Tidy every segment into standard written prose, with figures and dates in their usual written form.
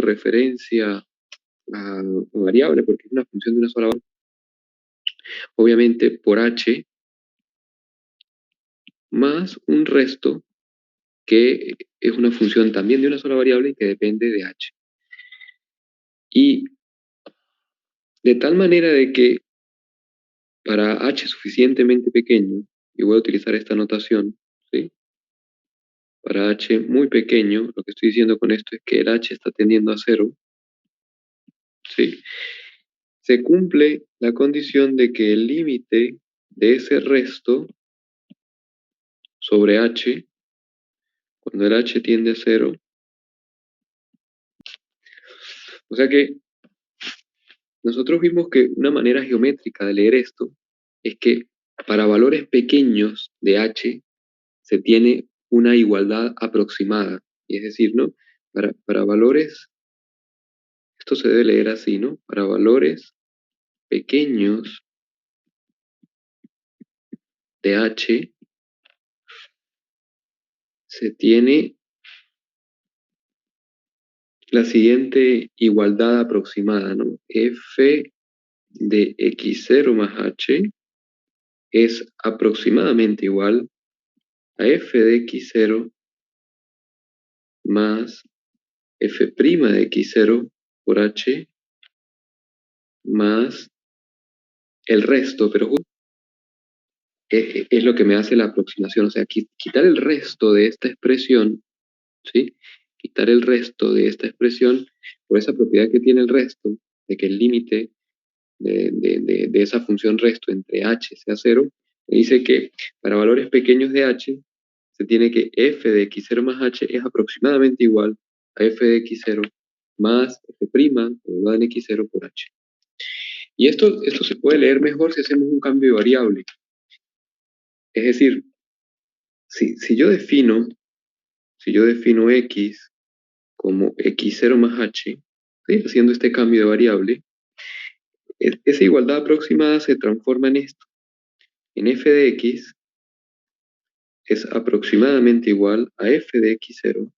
referencia a variable porque es una función de una sola variable, obviamente por h más un resto que es una función también de una sola variable y que depende de h. Y de tal manera de que para h suficientemente pequeño, y voy a utilizar esta notación, ¿sí? Para h muy pequeño, lo que estoy diciendo con esto es que el h está tendiendo a 0, ¿sí? Se cumple la condición de que el límite de ese resto sobre h, cuando el h tiende a 0, o sea que nosotros vimos que una manera geométrica de leer esto es que para valores pequeños de h se tiene una igualdad aproximada, y es decir, ¿no? Para valores, esto se debe leer así, ¿no? Para valores pequeños de h se tiene la siguiente igualdad aproximada, ¿no? F de x0 más h es aproximadamente igual a f de x0 más f' de x0 por h más el resto, pero es lo que me hace la aproximación, o sea, quitar el resto de esta expresión, ¿sí? Quitar el resto de esta expresión por esa propiedad que tiene el resto, de que el límite de esa función resto entre h sea 0, me dice que para valores pequeños de h se tiene que f de x0 más h es aproximadamente igual a f de x0 más f', elevado en x0 por h. Y esto se puede leer mejor si hacemos un cambio de variable. Es decir, si yo defino x como x0 más h, ¿sí? Haciendo este cambio de variable, esa igualdad aproximada se transforma en esto. En f de x es aproximadamente igual a f de x0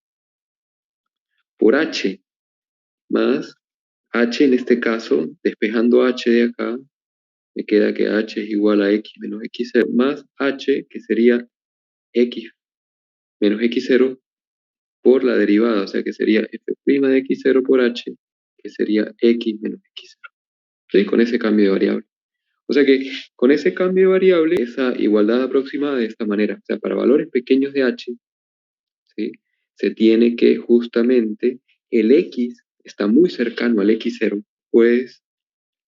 por h más h en este caso, despejando h de acá, me queda que h es igual a x menos x0 más h, que sería x menos x0 por la derivada, o sea que sería f' de x0 por h, que sería x menos x0. ¿Sí? Con ese cambio de variable. O sea que con ese cambio de variable, esa igualdad aproximada de esta manera, o sea, para valores pequeños de h, ¿sí? Se tiene que justamente el x está muy cercano al x0, pues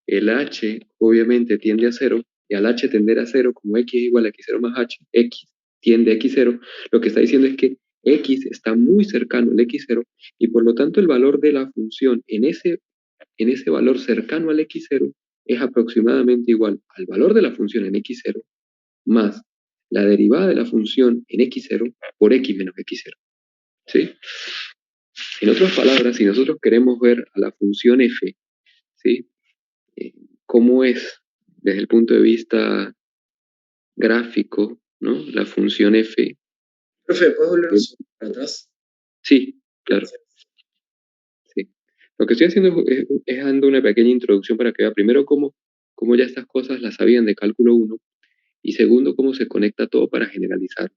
el h obviamente tiende a 0, y al h tender a 0, como x es igual a x0 más h, x tiende a x0, lo que está diciendo es que x está muy cercano al x0, y por lo tanto el valor de la función en ese valor cercano al x0 es aproximadamente igual al valor de la función en x0 más la derivada de la función en x0 por x menos x0. ¿Sí? En otras palabras, si nosotros queremos ver a la función f, ¿sí? ¿Cómo es desde el punto de vista gráfico, ¿no? La función f. Profe, ¿puedes volver un segundo para atrás? Sí, claro. Sí. Lo que estoy haciendo es dando una pequeña introducción para que vea primero cómo ya estas cosas las sabían de cálculo 1 y segundo cómo se conecta todo para generalizar.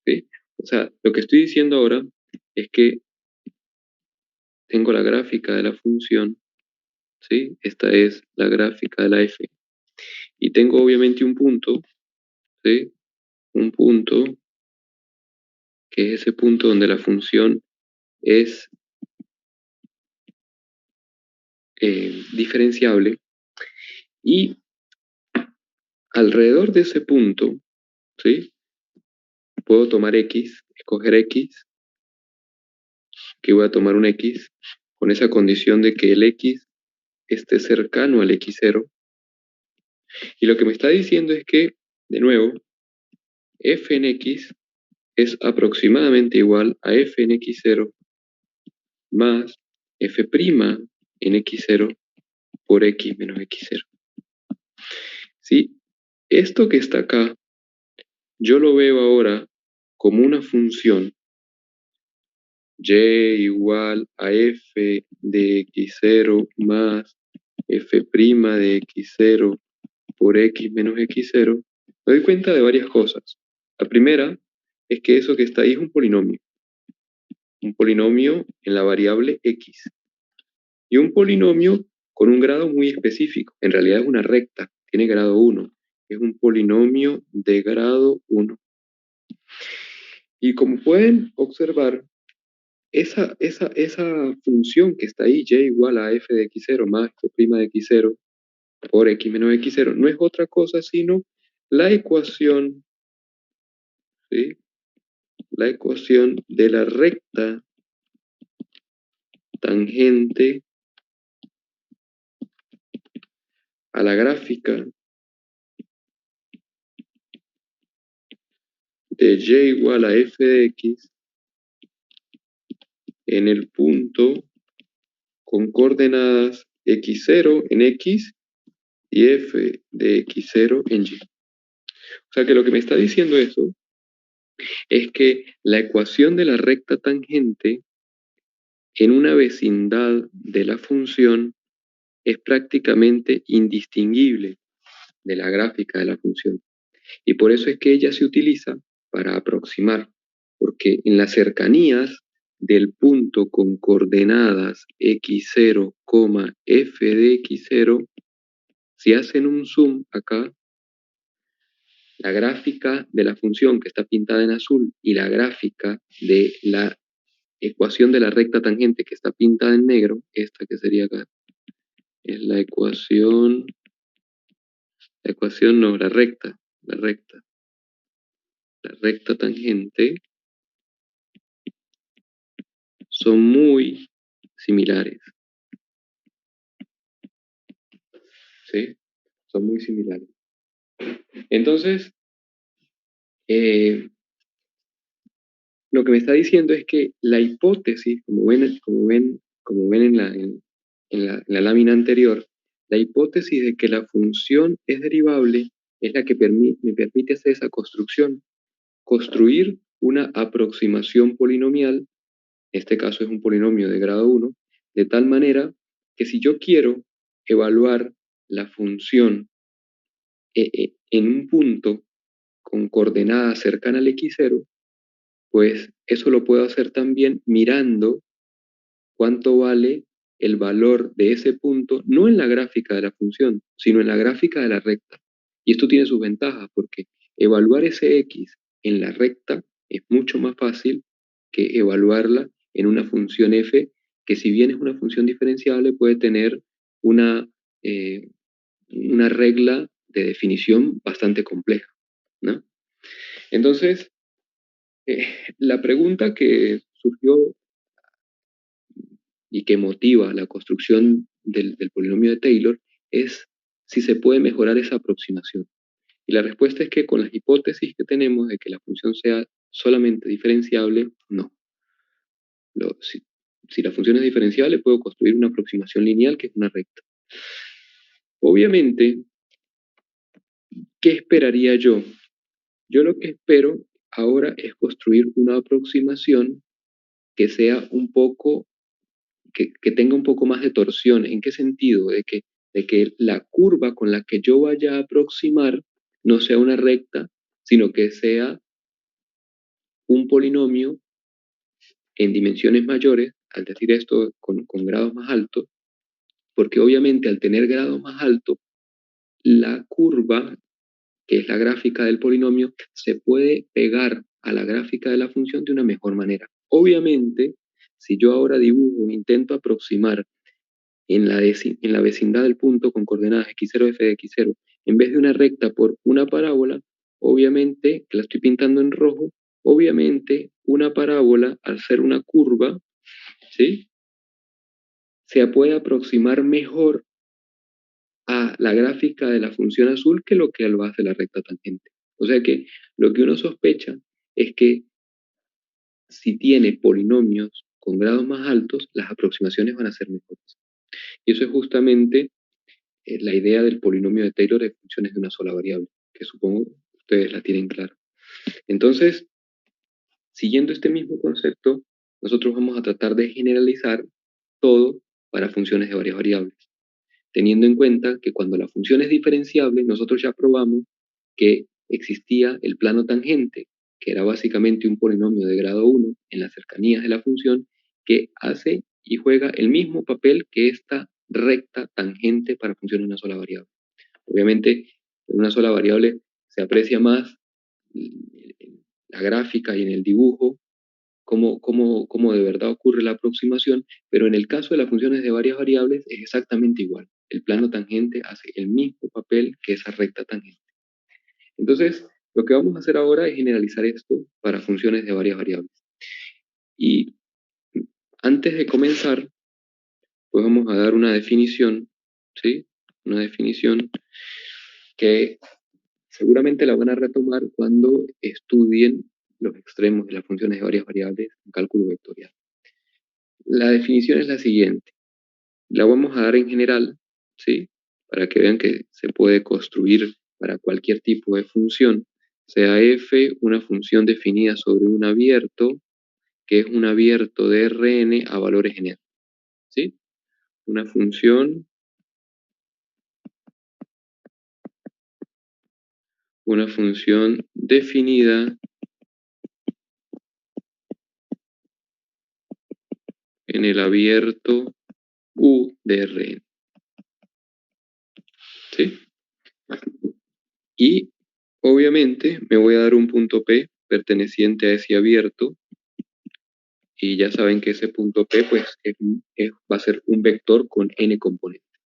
¿Sí? O sea, lo que estoy diciendo ahora es que tengo la gráfica de la función, ¿sí? Esta es la gráfica de la f. Y tengo obviamente un punto, ¿sí? Un punto que es ese punto donde la función es diferenciable, y alrededor de ese punto, ¿sí? Puedo tomar x, escoger x, que voy a tomar un x, con esa condición de que el x esté cercano al x0, y lo que me está diciendo es que, de nuevo, f en x es aproximadamente igual a f en x0 más f' en x0 por x menos x0. ¿Sí? Esto que está acá, yo lo veo ahora como una función y igual a f de x0 más f' de x0 por x menos x0, me doy cuenta de varias cosas. La primera es que eso que está ahí es un polinomio en la variable x, y un polinomio con un grado muy específico. En realidad es una recta, tiene grado 1, es un polinomio de grado 1. Y como pueden observar, esa función que está ahí, y igual a f de x0 más f' de x0 por x menos x0, no es otra cosa sino la ecuación, ¿sí? La ecuación de la recta tangente a la gráfica de y igual a f de x en el punto con coordenadas x0 en x y f de x0 en y. O sea que lo que me está diciendo eso es que la ecuación de la recta tangente en una vecindad de la función es prácticamente indistinguible de la gráfica de la función. Y por eso es que ella se utiliza para aproximar, porque en las cercanías del punto con coordenadas x0, f de x0, si hacen un zoom acá, la gráfica de la función que está pintada en azul y la gráfica de la ecuación de la recta tangente que está pintada en negro, esta que sería acá, es la ecuación no, la recta tangente, son muy similares, ¿sí? Son muy similares. Entonces, lo que me está diciendo es que la hipótesis, como ven en la lámina anterior, la hipótesis de que la función es derivable es la que me permite hacer esa construcción, construir una aproximación polinomial, en este caso es un polinomio de grado 1, de tal manera que si yo quiero evaluar la función en un punto con coordenadas cercanas al x0, pues eso lo puedo hacer también mirando cuánto vale el valor de ese punto, no en la gráfica de la función, sino en la gráfica de la recta. Y esto tiene sus ventajas, porque evaluar ese x en la recta es mucho más fácil que evaluarla en una función f, que si bien es una función diferenciable, puede tener una, eh, una regla de definición bastante compleja, ¿no? Entonces, la pregunta que surgió y que motiva la construcción del polinomio de Taylor es si se puede mejorar esa aproximación. Y la respuesta es que con las hipótesis que tenemos de que la función sea solamente diferenciable, no. Si la función es diferenciable, puedo construir una aproximación lineal que es una recta. Obviamente, ¿qué esperaría yo? Yo lo que espero ahora es construir una aproximación que sea un poco, que tenga un poco más de torsión. ¿En qué sentido? De que la curva con la que yo vaya a aproximar no sea una recta, sino que sea un polinomio en dimensiones mayores, al decir esto con grados más altos, porque obviamente al tener grados más altos, la curva, que es la gráfica del polinomio, se puede pegar a la gráfica de la función de una mejor manera. Obviamente, si yo ahora dibujo, intento aproximar en la vecindad del punto con coordenadas x0, f de x0, en vez de una recta por una parábola, obviamente, que la estoy pintando en rojo, obviamente una parábola, al ser una curva, ¿sí?, se puede aproximar mejor a la gráfica de la función azul que lo que lo hace la recta tangente. O sea que lo que uno sospecha es que si tiene polinomios con grados más altos, las aproximaciones van a ser mejores. Y eso es justamente la idea del polinomio de Taylor de funciones de una sola variable, que supongo ustedes la tienen clara. Entonces, siguiendo este mismo concepto, nosotros vamos a tratar de generalizar todo para funciones de varias variables, teniendo en cuenta que cuando la función es diferenciable, nosotros ya probamos que existía el plano tangente, que era básicamente un polinomio de grado 1 en las cercanías de la función, que hace y juega el mismo papel que esta recta tangente para funciones de una sola variable. Obviamente, en una sola variable se aprecia más la gráfica y en el dibujo cómo de verdad ocurre la aproximación, pero en el caso de las funciones de varias variables es exactamente igual. El plano tangente hace el mismo papel que esa recta tangente. Entonces, lo que vamos a hacer ahora es generalizar esto para funciones de varias variables. Y antes de comenzar, pues vamos a dar una definición, ¿sí? Una definición que seguramente la van a retomar cuando estudien los extremos de las funciones de varias variables en cálculo vectorial. La definición es la siguiente. La vamos a dar en general, ¿sí? Para que vean que se puede construir para cualquier tipo de función, sea f una función definida sobre un abierto, que es un abierto de Rn a valores n, ¿sí? Una función definida en el abierto U de Rn, ¿sí? Y obviamente me voy a dar un punto P perteneciente a ese abierto, y ya saben que ese punto P pues, va a ser un vector con n componentes.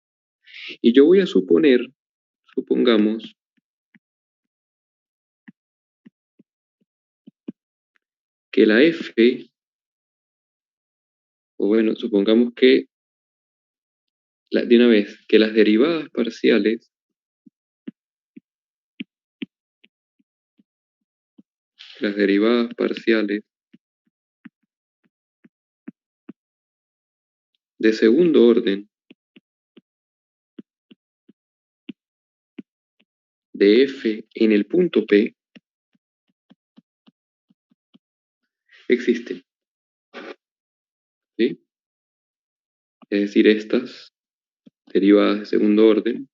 Y yo voy a supongamos, que la f, o bueno, supongamos que, de una vez, que las derivadas parciales de segundo orden de f en el punto P existen, ¿sí? Es decir, estas derivadas de segundo orden.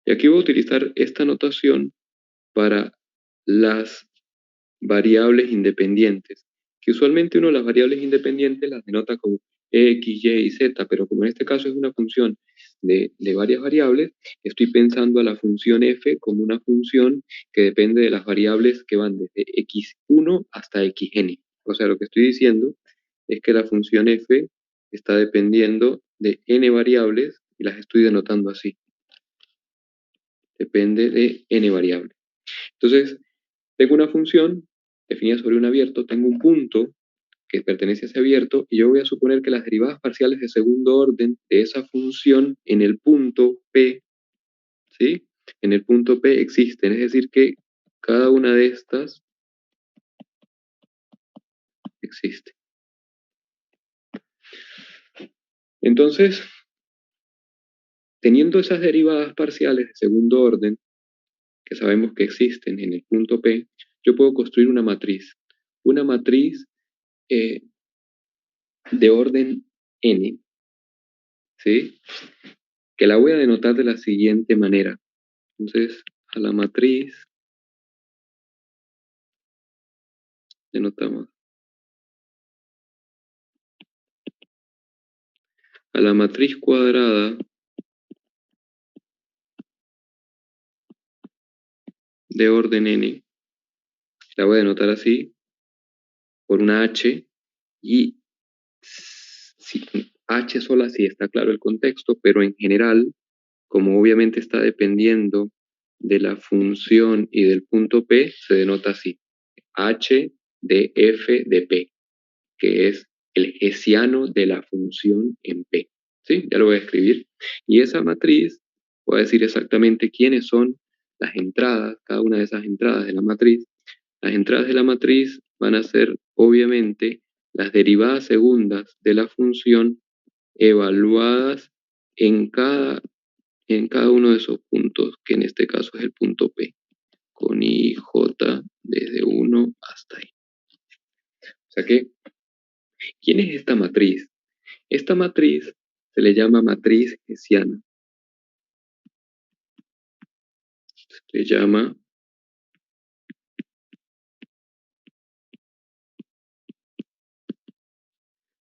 Y aquí voy a utilizar esta notación para las variables independientes, que usualmente uno las variables independientes las denota como x, y y z, pero como en este caso es una función de varias variables, estoy pensando a la función f como una función que depende de las variables que van desde x1 hasta xn. O sea, lo que estoy diciendo es que la función f está dependiendo de n variables y las estoy denotando así. Depende de n variables. Entonces, tengo una función definida sobre un abierto, tengo un punto que pertenece a ese abierto, y yo voy a suponer que las derivadas parciales de segundo orden de esa función en el punto P, ¿sí? En el punto P existen, es decir que cada una de estas existe. Entonces, teniendo esas derivadas parciales de segundo orden, que sabemos que existen en el punto P, yo puedo construir una matriz. Una matriz de orden n, ¿sí? Que la voy a denotar de la siguiente manera. Entonces, a la matriz denotamos a la matriz cuadrada de orden n, la voy a denotar así, por una h, y h sola sí está claro el contexto, pero en general, como obviamente está dependiendo de la función y del punto P, se denota así, h de f de P, que es el hessiano de la función en P. ¿Sí? Ya lo voy a escribir. Y esa matriz, voy a decir exactamente quiénes son las entradas, cada una de esas entradas de la matriz. Las entradas de la matriz van a ser, obviamente, las derivadas segundas de la función evaluadas en cada uno de esos puntos, que en este caso es el punto P, con i, j, desde 1 hasta i. O sea que ¿Quién es esta matriz? Esta matriz se le llama matriz hessiana. Se le llama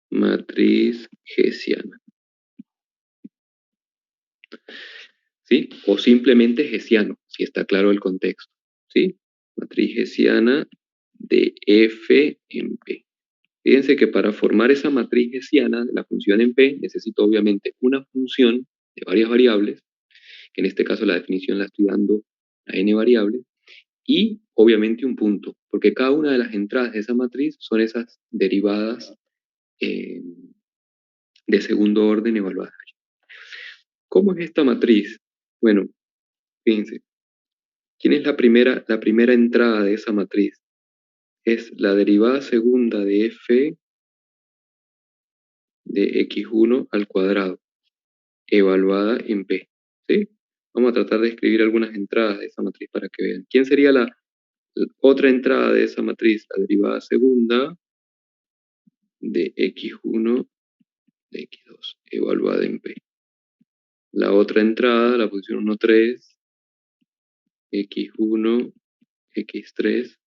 matriz hessiana. ¿Sí? O simplemente hessiano, si está claro el contexto. ¿Sí? Matriz hessiana de F en P. Fíjense que para formar esa matriz hessiana de la función en P, necesito obviamente una función de varias variables, que en este caso la definición la estoy dando a n variables, y obviamente un punto, porque cada una de las entradas de esa matriz son esas derivadas de segundo orden evaluadas. ¿Cómo es esta matriz? Bueno, fíjense, ¿quién es la primera entrada de esa matriz? Es la derivada segunda de f de x1 al cuadrado, evaluada en p. ¿Sí? Vamos a tratar de escribir algunas entradas de esa matriz para que vean. ¿Quién sería la otra entrada de esa matriz? La derivada segunda de x1 de x2, evaluada en p. La otra entrada, la posición 1, 3, x1, x3,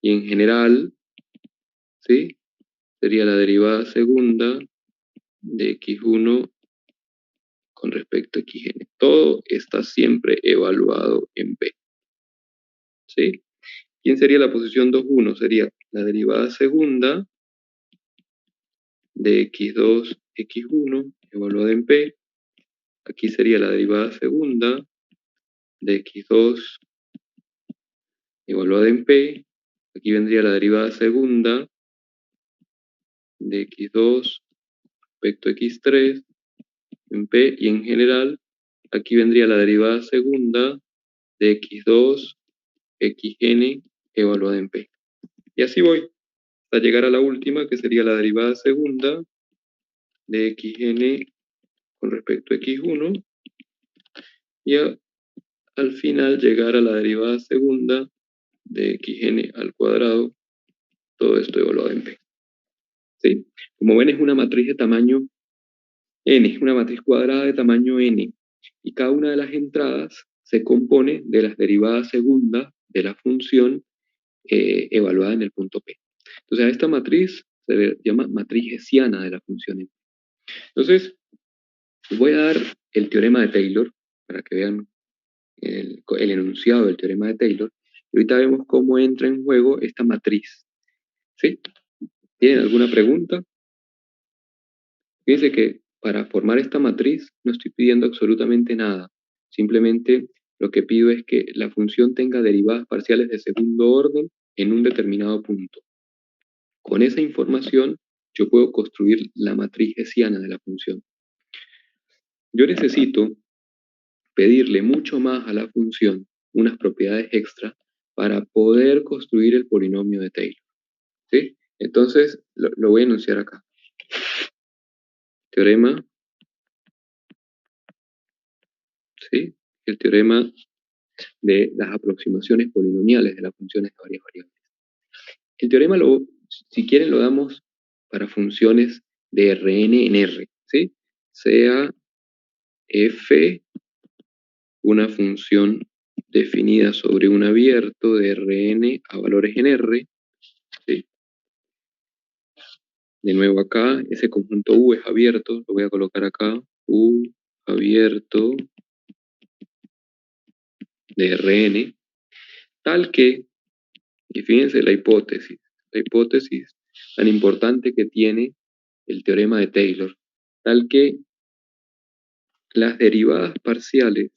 y en general, ¿sí? Sería la derivada segunda de x1 con respecto a xn. Todo está siempre evaluado en p. ¿Sí? ¿Quién sería la posición 2, 1? Sería la derivada segunda de x2, x1, evaluada en p. Aquí sería la derivada segunda de x2, evaluada en p. Aquí vendría la derivada segunda de x2 respecto a x3 en p. Y en general, aquí vendría la derivada segunda de x2, xn, evaluada en p. Y así voy, hasta llegar a la última, que sería la derivada segunda de xn con respecto a x1, y al final llegar a la derivada segunda de xn al cuadrado, todo esto evaluado en p. ¿Sí? Como ven, es una matriz de tamaño n, es una matriz cuadrada de tamaño n, y cada una de las entradas se compone de las derivadas segundas de la función evaluada en el punto P. Entonces a esta matriz se le llama matriz hessiana de la función n. Entonces, voy a dar el teorema de Taylor, para que vean el enunciado del teorema de Taylor, y ahorita vemos cómo entra en juego esta matriz. ¿Sí? ¿Tienen alguna pregunta? Fíjense que para formar esta matriz no estoy pidiendo absolutamente nada. Simplemente lo que pido es que la función tenga derivadas parciales de segundo orden en un determinado punto. Con esa información yo puedo construir la matriz hessiana de la función. Yo necesito pedirle mucho más a la función, unas propiedades extra, para poder construir el polinomio de Taylor. ¿Sí? Entonces, lo voy a enunciar acá. Teorema, ¿sí? El teorema de las aproximaciones polinomiales de las funciones de varias variables. El teorema, si quieren, lo damos para funciones de Rn en R, ¿sí? Sea f una función definida sobre un abierto de Rn a valores en R, ¿sí? De nuevo acá, ese conjunto U es abierto, lo voy a colocar acá, U abierto de Rn, tal que, y fíjense la hipótesis tan importante que tiene el teorema de Taylor, tal que las derivadas parciales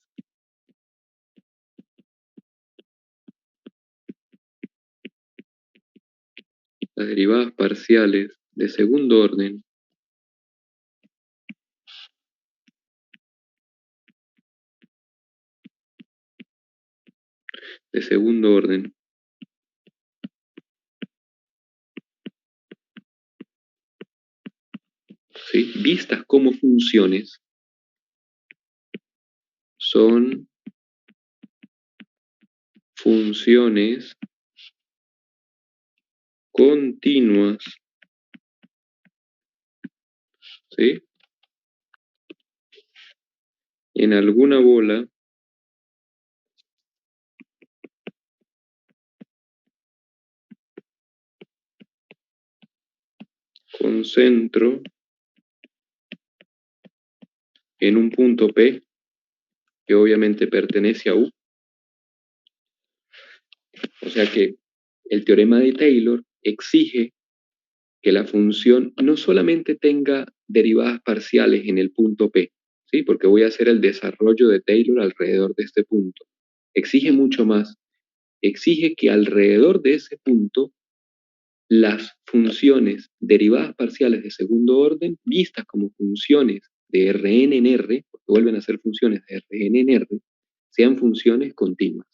de segundo orden ¿sí? Vistas como funciones, son funciones continuas ¿sí? En alguna bola con centro en un punto P, que obviamente pertenece a U. O sea que el teorema de Taylor exige que la función no solamente tenga derivadas parciales en el punto P, ¿sí? Porque voy a hacer el desarrollo de Taylor alrededor de este punto. Exige mucho más. Exige que alrededor de ese punto las funciones derivadas parciales de segundo orden, vistas como funciones de Rn en R, porque vuelven a ser funciones de Rn en R, sean funciones continuas.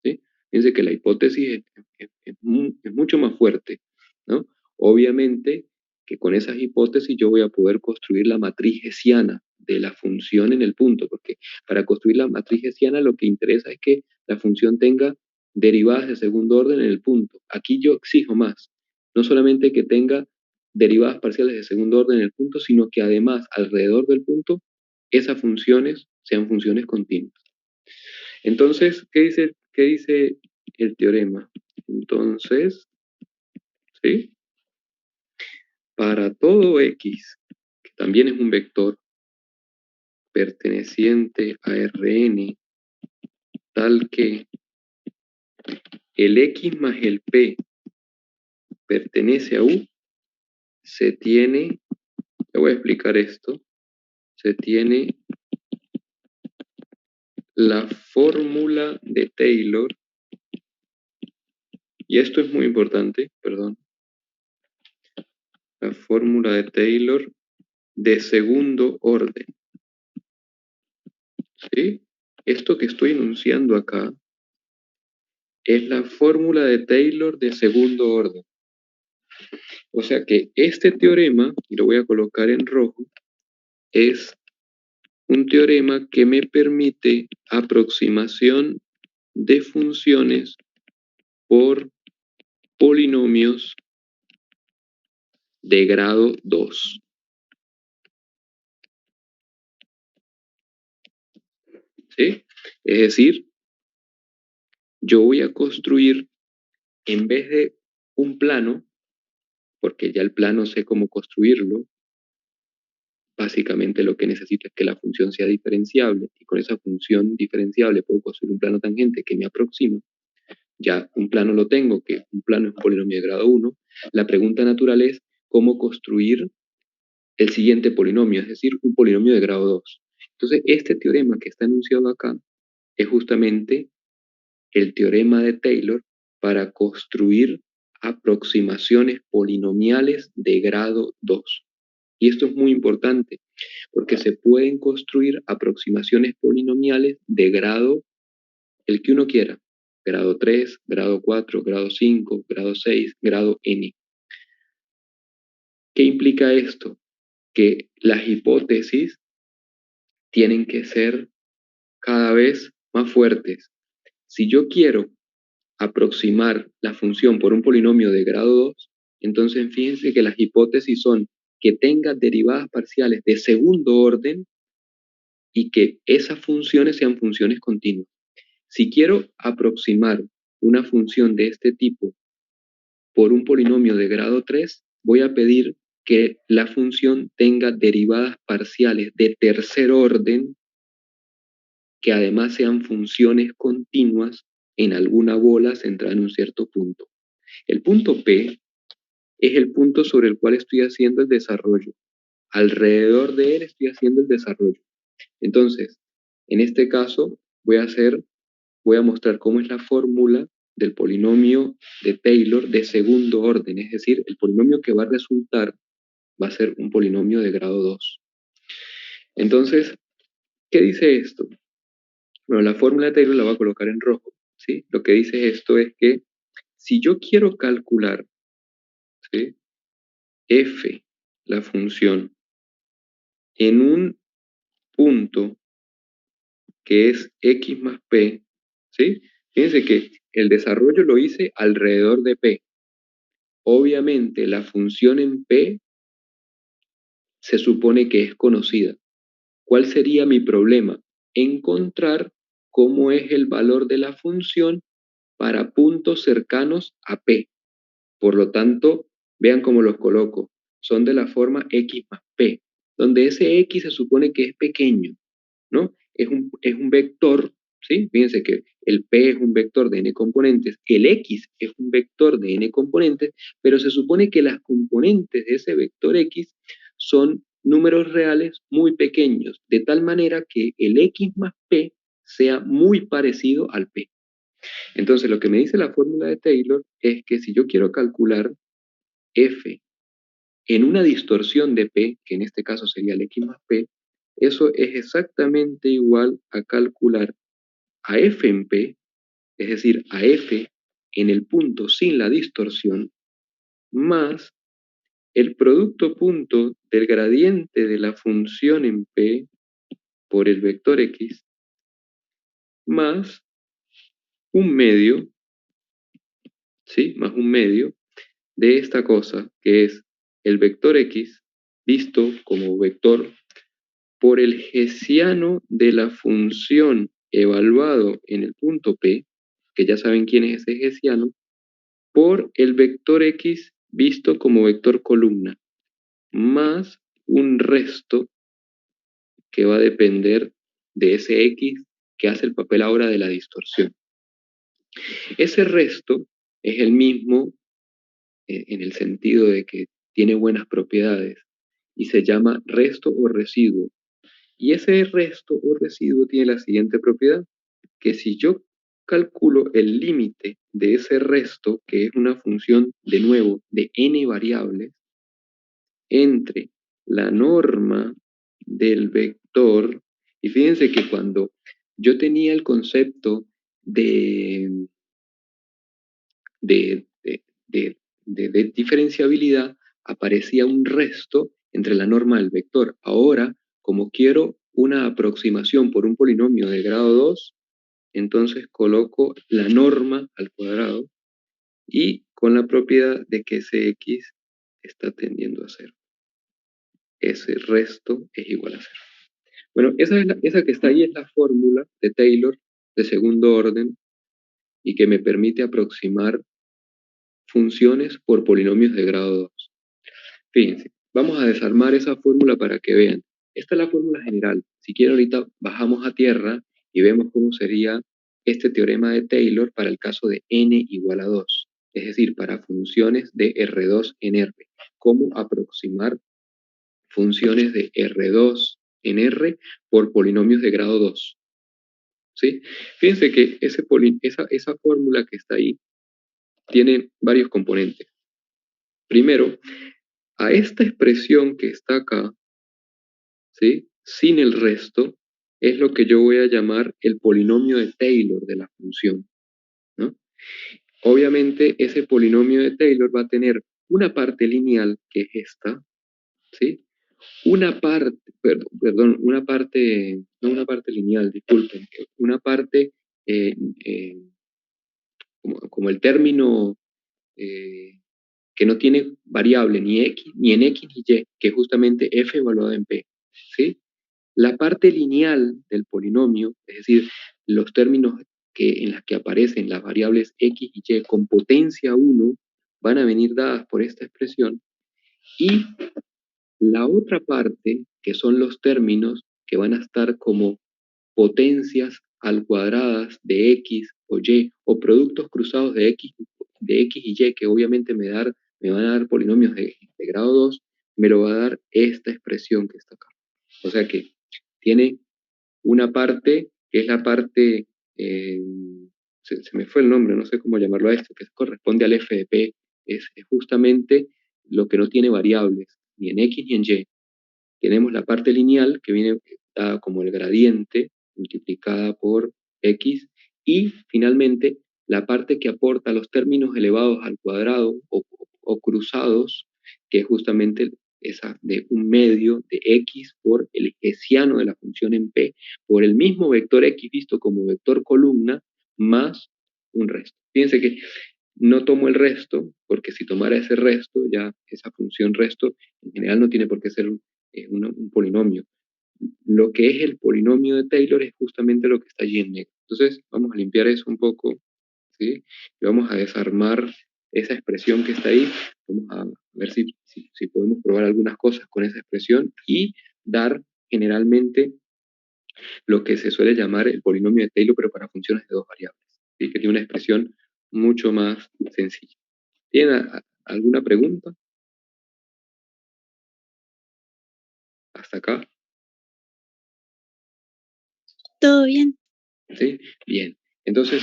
¿Sí? Fíjense que la hipótesis es mucho más fuerte, ¿no? Obviamente que con esas hipótesis yo voy a poder construir la matriz hessiana de la función en el punto, porque para construir la matriz hessiana lo que interesa es que la función tenga derivadas de segundo orden en el punto. Aquí yo exijo más, no solamente que tenga derivadas parciales de segundo orden en el punto, sino que además alrededor del punto esas funciones sean funciones continuas. Entonces, qué dice el teorema? Entonces, ¿sí? Para todo X, que también es un vector perteneciente a Rn, tal que el X más el P pertenece a U, se tiene, le voy a explicar esto, se tiene la fórmula de Taylor, y esto es muy importante, perdón, la fórmula de Taylor de segundo orden, ¿sí? Esto que estoy enunciando acá es la fórmula de Taylor de segundo orden. O sea que este teorema, y lo voy a colocar en rojo, es un teorema que me permite aproximación de funciones por polinomios de grado 2. ¿Sí? Es decir, yo voy a construir, en vez de un plano, porque ya el plano sé cómo construirlo, básicamente lo que necesito es que la función sea diferenciable, y con esa función diferenciable puedo construir un plano tangente que me aproxima. Ya un plano lo tengo, que un plano es un polinomio de grado 1. La pregunta natural es cómo construir el siguiente polinomio, es decir, un polinomio de grado 2. Entonces, este teorema que está enunciado acá es justamente el teorema de Taylor para construir aproximaciones polinomiales de grado 2. Y esto es muy importante, porque se pueden construir aproximaciones polinomiales de grado el que uno quiera, grado 3, grado 4, grado 5, grado 6, grado n. ¿Qué implica esto? Que las hipótesis tienen que ser cada vez más fuertes. Si yo quiero aproximar la función por un polinomio de grado 2, entonces fíjense que las hipótesis son que tenga derivadas parciales de segundo orden y que esas funciones sean funciones continuas. Si quiero aproximar una función de este tipo por un polinomio de grado 3, voy a pedir que la función tenga derivadas parciales de tercer orden que además sean funciones continuas en alguna bola centrada en un cierto punto. El punto P es el punto sobre el cual estoy haciendo el desarrollo. Alrededor de él estoy haciendo el desarrollo. Entonces, en este caso, voy a mostrar cómo es la fórmula del polinomio de Taylor de segundo orden, es decir, el polinomio que va a resultar va a ser un polinomio de grado 2. Entonces, ¿qué dice esto? Bueno, la fórmula de Taylor la voy a colocar en rojo, ¿sí? Lo que dice esto es que si yo quiero calcular, ¿sí?, f, la función, en un punto que es x más p, ¿sí? Fíjense que el desarrollo lo hice alrededor de p. Obviamente la función en p se supone que es conocida. ¿Cuál sería mi problema? Encontrar cómo es el valor de la función para puntos cercanos a P. Por lo tanto, vean cómo los coloco. Son de la forma x más P, donde ese x se supone que es pequeño, ¿no? Es un vector, ¿sí? Fíjense que el P es un vector de n componentes, el x es un vector de n componentes, pero se supone que las componentes de ese vector x son números reales muy pequeños, de tal manera que el x más P sea muy parecido al P. Entonces, lo que me dice la fórmula de Taylor es que si yo quiero calcular f en una distorsión de P, que en este caso sería el x más P, eso es exactamente igual a calcular a f en P, es decir, a f en el punto sin la distorsión, más el producto punto del gradiente de la función en P por el vector x, más un medio, ¿sí? Más un medio de esta cosa, que es el vector x visto como vector por el hessiano de la función evaluado en el punto P, que ya saben quién es ese hessiano, por el vector x visto como vector columna, más un resto que va a depender de ese x que hace el papel ahora de la distorsión. Ese resto es el mismo en el sentido de que tiene buenas propiedades y se llama resto o residuo. Y ese resto o residuo tiene la siguiente propiedad, que si yo calculo el límite de ese resto, que es una función, de nuevo, de n variables, entre la norma del vector, y fíjense que cuando yo tenía el concepto de, de, de, de diferenciabilidad, aparecía un resto entre la norma del vector. Ahora, como quiero una aproximación por un polinomio de grado 2, entonces coloco la norma al cuadrado y con la propiedad de que ese x está tendiendo a 0. Ese resto es igual a 0. Bueno, esa que está ahí es la fórmula de Taylor de segundo orden y que me permite aproximar funciones por polinomios de grado 2. Fíjense, vamos a desarmar esa fórmula para que vean. Esta es la fórmula general. Si quieren ahorita bajamos a tierra y vemos cómo sería este teorema de Taylor para el caso de n igual a 2, es decir, para funciones de R2 en R. Cómo aproximar funciones de R2 en R por polinomios de grado 2. ¿Sí? Fíjense que esa fórmula que está ahí tiene varios componentes. Primero, a esta expresión que está acá, ¿sí? Sin el resto, es lo que yo voy a llamar el polinomio de Taylor de la función, ¿no? Obviamente, ese polinomio de Taylor va a tener una parte lineal, que es esta, ¿sí? Una parte, perdón, no una parte lineal, disculpen, una parte, eh, eh, como el término que no tiene variable ni x, ni en x ni y, que es justamente f evaluado en p, ¿sí? La parte lineal del polinomio, es decir, los términos en las que aparecen las variables x y y con potencia 1, van a venir dadas por esta expresión, y la otra parte, que son los términos que van a estar como potencias al cuadradas de x o y, o productos cruzados de x y y, que obviamente me van a dar polinomios de grado 2, me lo va a dar esta expresión que está acá. O sea que tiene una parte que es la parte, eh, se me fue el nombre, no sé cómo llamarlo a esto, que corresponde al f de p, es justamente lo que no tiene variables, ni en x ni en y. Tenemos la parte lineal, que viene dada como el gradiente multiplicada por x, y finalmente la parte que aporta los términos elevados al cuadrado o cruzados, que es justamente esa de un medio de x por el hessiano de la función en p, por el mismo vector x visto como vector columna, más un resto. Fíjense que no tomo el resto, porque si tomara ese resto, ya esa función resto en general no tiene por qué ser un polinomio. Lo que es el polinomio de Taylor es justamente lo que está allí en negro. Entonces, vamos a limpiar eso un poco, ¿sí? Y vamos a desarmar esa expresión que está ahí. Vamos a ver si podemos probar algunas cosas con esa expresión y dar generalmente lo que se suele llamar el polinomio de Taylor, pero para funciones de dos variables, ¿sí? Que tiene una expresión mucho más sencilla. ¿Tienen alguna pregunta? ¿Hasta acá? Todo bien. ¿Sí? Bien. Entonces,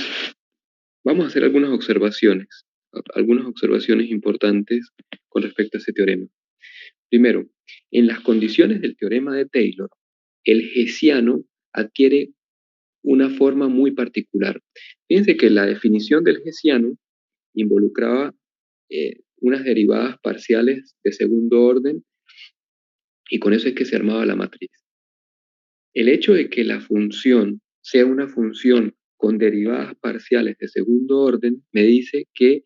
vamos a hacer algunas observaciones importantes con respecto a ese teorema. Primero, en las condiciones del teorema de Taylor, el hessiano adquiere una forma muy particular. Fíjense que la definición del hessiano involucraba unas derivadas parciales de segundo orden y con eso es que se armaba la matriz. El hecho de que la función sea una función con derivadas parciales de segundo orden me dice que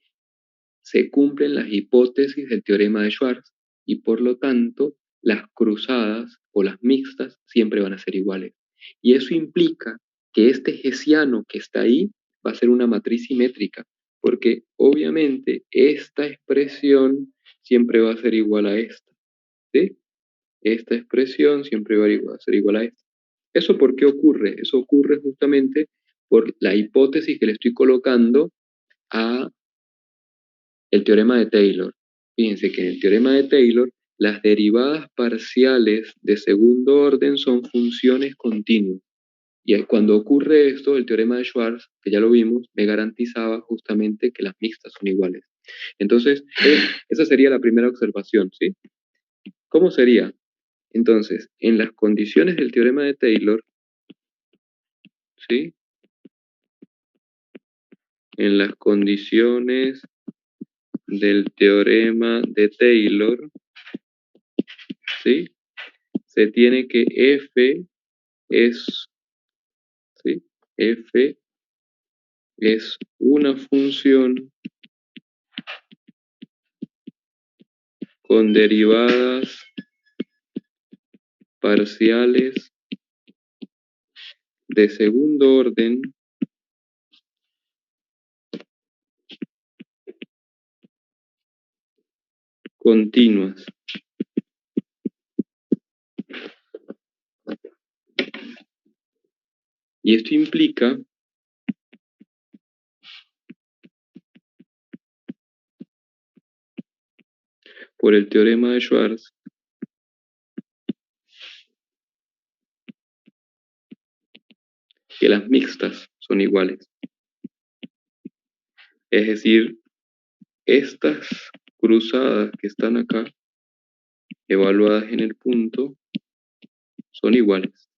se cumplen las hipótesis del teorema de Schwarz y por lo tanto las cruzadas o las mixtas siempre van a ser iguales. Y eso implica que este hessiano que está ahí va a ser una matriz simétrica, porque obviamente esta expresión siempre va a ser igual a esta, ¿sí? Esta expresión siempre va a ser igual a esta. ¿Eso por qué ocurre? Eso ocurre justamente por la hipótesis que le estoy colocando a el teorema de Taylor. Fíjense que en el teorema de Taylor, las derivadas parciales de segundo orden son funciones continuas. Y cuando ocurre esto, el teorema de Schwarz, que ya lo vimos, me garantizaba justamente que las mixtas son iguales. Entonces, esa sería la primera observación, ¿sí? ¿Cómo sería? Entonces, en las condiciones del teorema de Taylor, ¿sí? En las condiciones del teorema de Taylor, ¿sí? Se tiene que F es, ¿sí? F es una función con derivadas parciales de segundo orden continuas. Y esto implica por el teorema de Schwarz que las mixtas son iguales. Es decir, estas cruzadas que están acá, evaluadas en el punto, son iguales.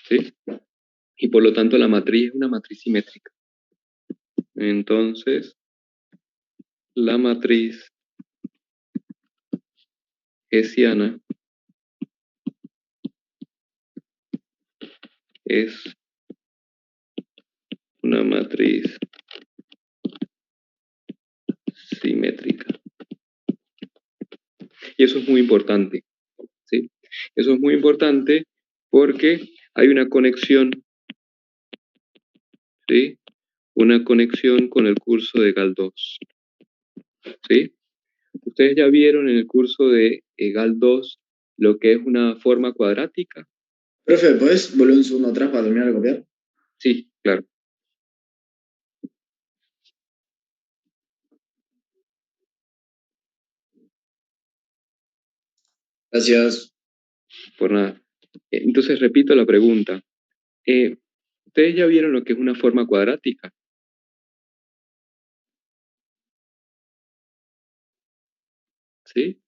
¿Sí? Y por lo tanto la matriz es una matriz simétrica. Entonces, la matriz hessiana es una matriz simétrica. Y eso es muy importante, ¿sí? Eso es muy importante porque hay una conexión, ¿sí? Una conexión con el curso de Galdós, ¿sí? Ustedes ya vieron en el curso de Galdós lo que es una forma cuadrática. Profe, ¿podés volver un segundo atrás para terminar de copiar? Sí, claro. Gracias. Por nada. Entonces repito la pregunta. ¿Ustedes ya vieron lo que es una forma cuadrática? ¿Sí?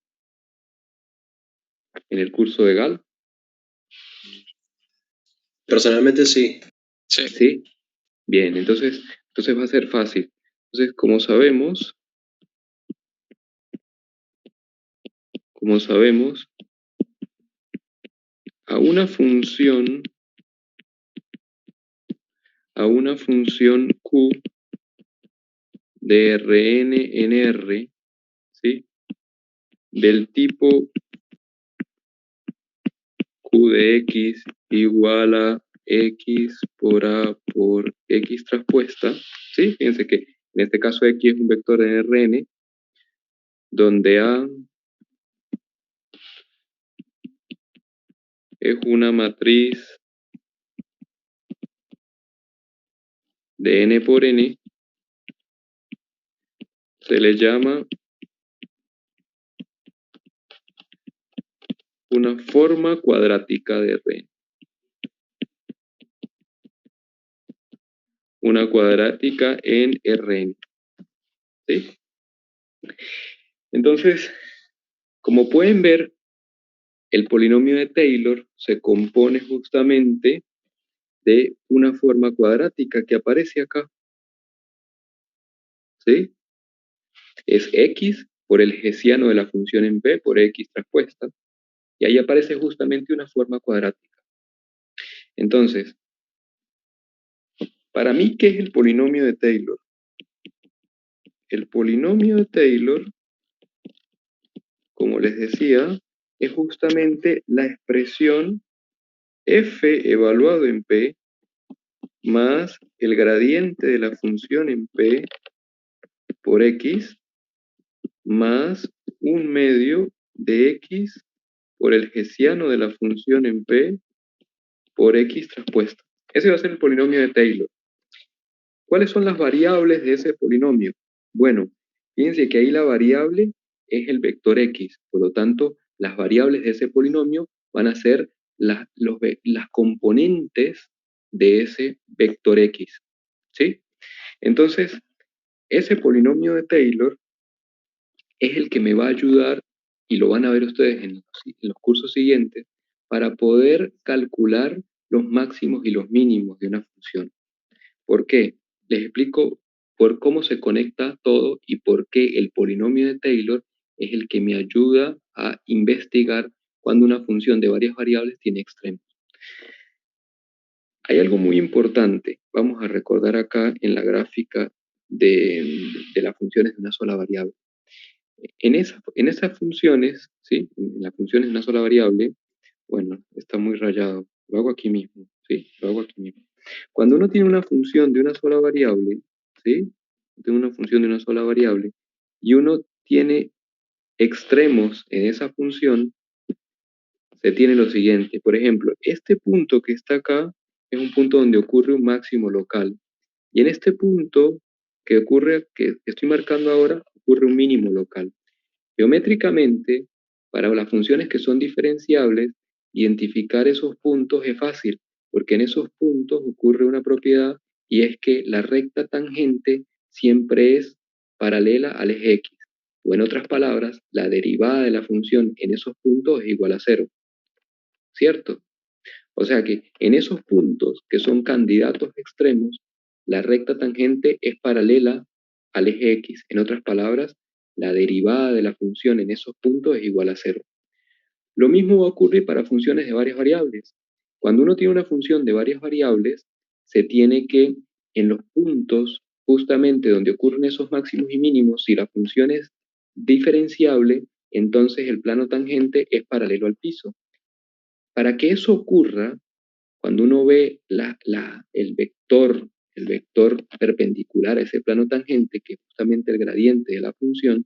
En el curso de Gall. Personalmente sí. ¿Sí? Bien, entonces va a ser fácil. Entonces, como sabemos, a una función Q de Rn en R, ¿sí? Del tipo Q de X igual a X por A por X traspuesta, ¿sí? Fíjense que en este caso X es un vector en Rn, donde A es una matriz de n por n, se le llama una forma cuadrática de Rn. Una cuadrática en Rn, ¿sí? Entonces, como pueden ver, el polinomio de Taylor se compone justamente de una forma cuadrática que aparece acá, ¿sí? Es x por el hessiano de la función en p por x traspuesta, y ahí aparece justamente una forma cuadrática. Entonces, para mí, ¿qué es el polinomio de Taylor? El polinomio de Taylor, como les decía, es justamente la expresión f evaluado en p más el gradiente de la función en p por x más un medio de x por el hessiano de la función en p por x traspuesta. Ese va a ser el polinomio de Taylor. ¿Cuáles son las variables de ese polinomio? Bueno, fíjense que ahí la variable es el vector x, por lo tanto, las variables de ese polinomio van a ser las componentes de ese vector x, ¿sí? Entonces, ese polinomio de Taylor es el que me va a ayudar, y lo van a ver ustedes en los cursos siguientes, para poder calcular los máximos y los mínimos de una función. ¿Por qué? Les explico por cómo se conecta todo y por qué el polinomio de Taylor es el que me ayuda a investigar cuando una función de varias variables tiene extremos. Hay algo muy importante, vamos a recordar acá en la gráfica de las funciones de una sola variable. En esas funciones, ¿sí? En las funciones de una sola variable, bueno, está muy rayado, lo hago aquí mismo, ¿sí? Lo hago aquí mismo. Cuando uno tiene una función de una sola variable, ¿sí? Tiene una función de una sola variable, y uno tiene extremos en esa función, se tiene lo siguiente. Por ejemplo, este punto que está acá es un punto donde ocurre un máximo local. Y en este punto que estoy marcando ahora, ocurre un mínimo local. Geométricamente, para las funciones que son diferenciables, identificar esos puntos es fácil, porque en esos puntos ocurre una propiedad, y es que la recta tangente siempre es paralela al eje x. O en otras palabras, la derivada de la función en esos puntos es igual a 0, ¿cierto? O sea que en esos puntos que son candidatos extremos, la recta tangente es paralela al eje x. En otras palabras, la derivada de la función en esos puntos es igual a 0. Lo mismo va a ocurrir para funciones de varias variables. Cuando uno tiene una función de varias variables, se tiene que, en los puntos justamente donde ocurren esos máximos y mínimos, si la función es diferenciable, entonces el plano tangente es paralelo al piso. Para que eso ocurra, cuando uno ve el vector perpendicular a ese plano tangente, que es justamente el gradiente de la función,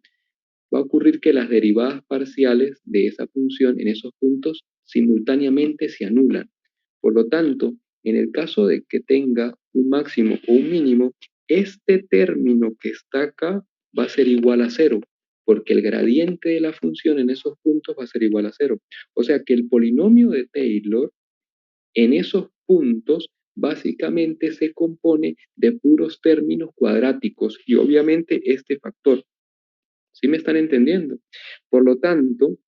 va a ocurrir que las derivadas parciales de esa función en esos puntos simultáneamente se anulan. Por lo tanto, en el caso de que tenga un máximo o un mínimo, este término que está acá va a ser igual a 0, porque el gradiente de la función en esos puntos va a ser igual a 0. O sea que el polinomio de Taylor en esos puntos básicamente se compone de puros términos cuadráticos y obviamente este factor. ¿Sí me están entendiendo? Por lo tanto,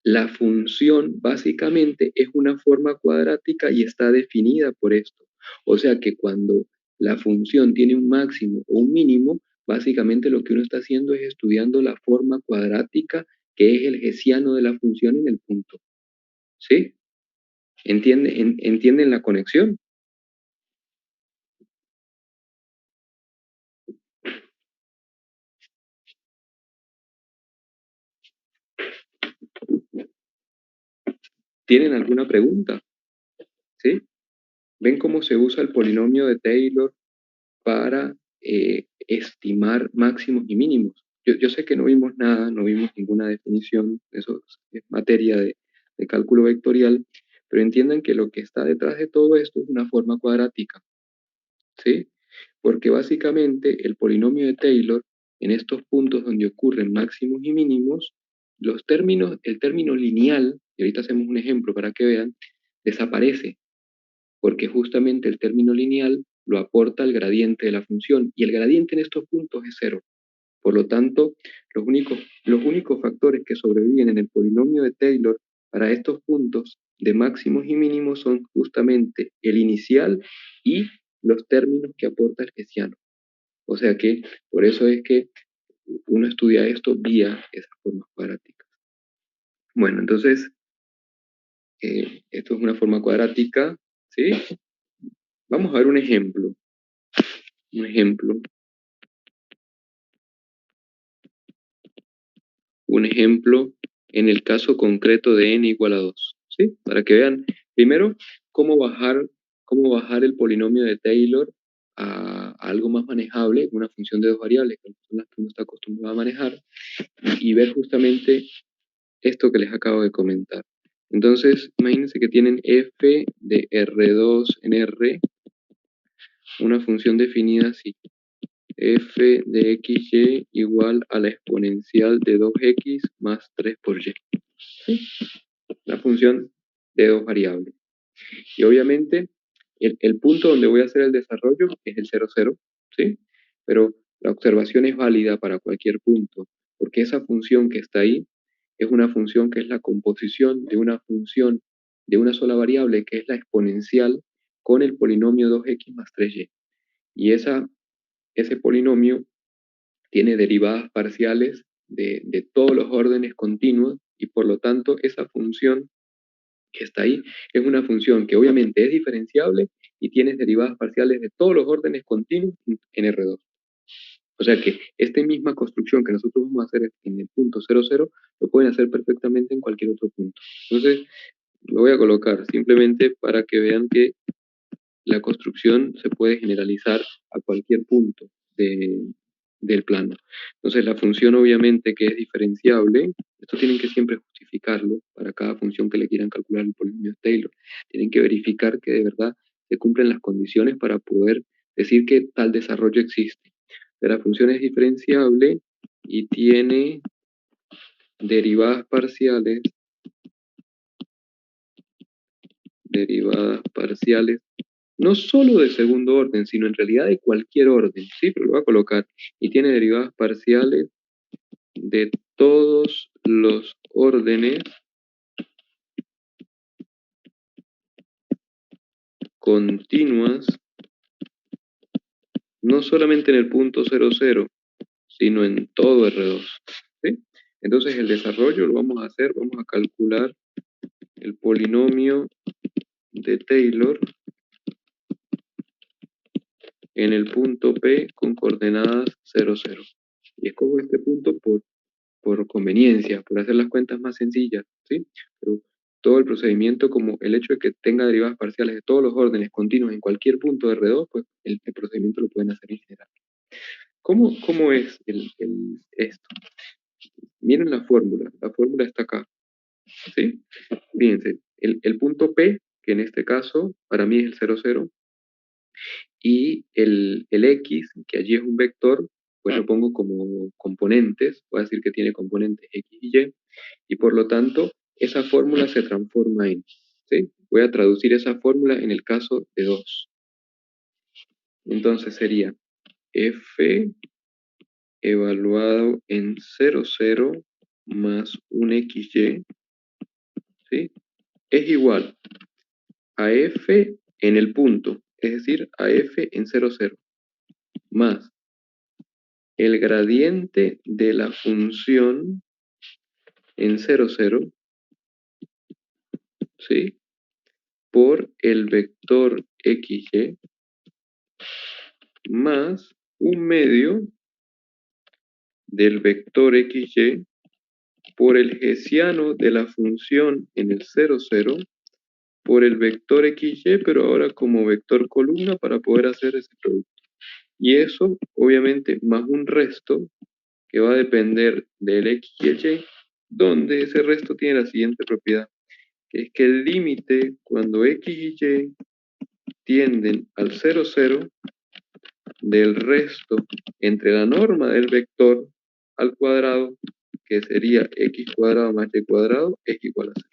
la función básicamente es una forma cuadrática y está definida por esto. O sea que cuando la función tiene un máximo o un mínimo, básicamente lo que uno está haciendo es estudiando la forma cuadrática que es el hessiano de la función en el punto. ¿Sí? ¿Entienden la conexión? ¿Tienen alguna pregunta? ¿Sí? ¿Ven cómo se usa el polinomio de Taylor para estimar máximos y mínimos? Yo sé que no vimos nada, no vimos ninguna definición, eso es materia de cálculo vectorial, pero entiendan que lo que está detrás de todo esto es una forma cuadrática, ¿sí? Porque básicamente el polinomio de Taylor, en estos puntos donde ocurren máximos y mínimos, el término lineal, y ahorita hacemos un ejemplo para que vean, desaparece, porque justamente el término lineal lo aporta el gradiente de la función, y el gradiente en estos puntos es cero. Por lo tanto, los únicos factores que sobreviven en el polinomio de Taylor para estos puntos de máximos y mínimos son justamente el inicial y los términos que aporta el hessiano. O sea que por eso es que uno estudia esto vía esas formas cuadráticas. Bueno, entonces, esto es una forma cuadrática, ¿sí? Vamos a ver un ejemplo. Un ejemplo. Un ejemplo en el caso concreto de n igual a 2, ¿sí? Para que vean, primero, cómo bajar el polinomio de Taylor a algo más manejable, una función de dos variables, que son las que uno está acostumbrado a manejar, y ver justamente esto que les acabo de comentar. Entonces, imagínense que tienen f de R2 en R, una función definida así. F de xy igual a la exponencial de 2x más 3 por y. ¿Sí? La función de dos variables. Y obviamente, el punto donde voy a hacer el desarrollo es el 0, 0, ¿sí? Pero la observación es válida para cualquier punto, porque esa función que está ahí es una función que es la composición de una función de una sola variable, que es la exponencial, con el polinomio 2x más 3y. Y ese polinomio tiene derivadas parciales de todos los órdenes continuos, y por lo tanto esa función que está ahí es una función que obviamente es diferenciable y tiene derivadas parciales de todos los órdenes continuos en R2. O sea que esta misma construcción que nosotros vamos a hacer en el punto 0, 0, lo pueden hacer perfectamente en cualquier otro punto. Entonces, lo voy a colocar simplemente para que vean que la construcción se puede generalizar a cualquier punto del plano. Entonces, la función obviamente que es diferenciable, esto tienen que siempre justificarlo para cada función que le quieran calcular el polinomio de Taylor. Tienen que verificar que de verdad se cumplen las condiciones para poder decir que tal desarrollo existe. La función es diferenciable y tiene derivadas parciales no solo de segundo orden, sino en realidad de cualquier orden, ¿sí? Pero lo voy a colocar. Y tiene derivadas parciales de todos los órdenes continuas, no solamente en el punto 0, 0, sino en todo R2, ¿sí? Entonces el desarrollo lo vamos a hacer, vamos a calcular el polinomio de Taylor en el punto P con coordenadas 0, 0. Y escojo este punto por conveniencia, por hacer las cuentas más sencillas, ¿sí? Pero todo el procedimiento, como el hecho de que tenga derivadas parciales de todos los órdenes continuos en cualquier punto de R2, pues el procedimiento lo pueden hacer en general. ¿Cómo es esto? Miren la fórmula está acá, ¿sí? Fíjense, el punto P, que en este caso para mí es el 0, 0, y el X, que allí es un vector, pues lo pongo como componentes, voy a decir que tiene componentes X y Y, y por lo tanto esa fórmula se transforma en, ¿sí? Voy a traducir esa fórmula en el caso de 2. Entonces sería F evaluado en 0, 0 más un XY, ¿sí? Es igual a F en el punto, es decir, a F en 0, 0, más el gradiente de la función en 0, 0, ¿sí? Por el vector XY más un medio del vector XY por el hessiano de la función en el 0, 0, por el vector XY, pero ahora como vector columna para poder hacer ese producto. Y eso, obviamente, más un resto que va a depender del X y el Y, donde ese resto tiene la siguiente propiedad, que es que el límite cuando X y Y tienden al 0, 0, del resto entre la norma del vector al cuadrado, que sería x cuadrado más y cuadrado, es igual a 0.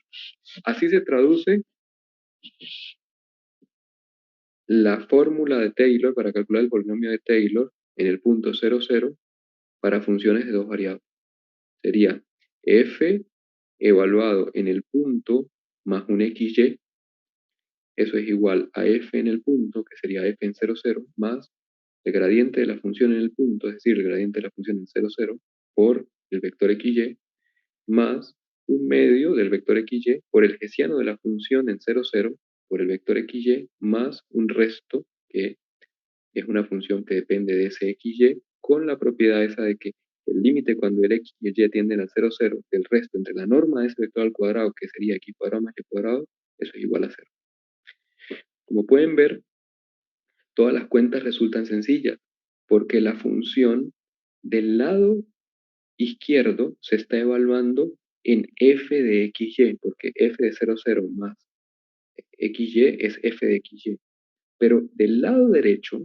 Así se traduce la fórmula de Taylor para calcular el polinomio de Taylor en el punto 0, 0 para funciones de dos variables. Sería f evaluado en el punto más un xy, eso es igual a f en el punto, que sería f en 0, 0, más el gradiente de la función en el punto, es decir, el gradiente de la función en 0, 0, por el vector xy, más un medio del vector xy por el hessiano de la función en 0, 0, por el vector xy, más un resto, que es una función que depende de ese xy, con la propiedad esa de que el límite cuando el x y el y tienden al 0, 0, del resto entre la norma de ese vector al cuadrado, que sería x cuadrado más y cuadrado, eso es igual a 0. Como pueden ver, todas las cuentas resultan sencillas, porque la función del lado izquierdo se está evaluando en f de xy, porque f de 0, 0 más xy es f de xy. Pero del lado derecho,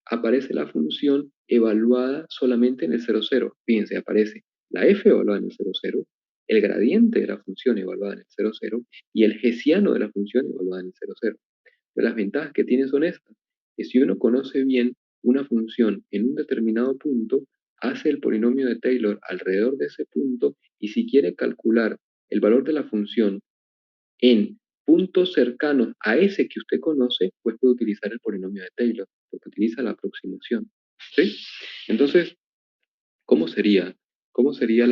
aparece la función evaluada solamente en el 0, 0. Fíjense, aparece la f evaluada en el 0, 0, el gradiente de la función evaluada en el 0, 0 y el hessiano de la función evaluada en el 0, 0. Pero las ventajas que tiene son estas, que si uno conoce bien una función en un determinado punto, hace el polinomio de Taylor alrededor de ese punto y si quiere calcular el valor de la función en puntos cercanos a ese que usted conoce, pues puede utilizar el polinomio de Taylor, porque utiliza la aproximación. ¿Sí? Entonces, ¿cómo sería? ¿Cómo sería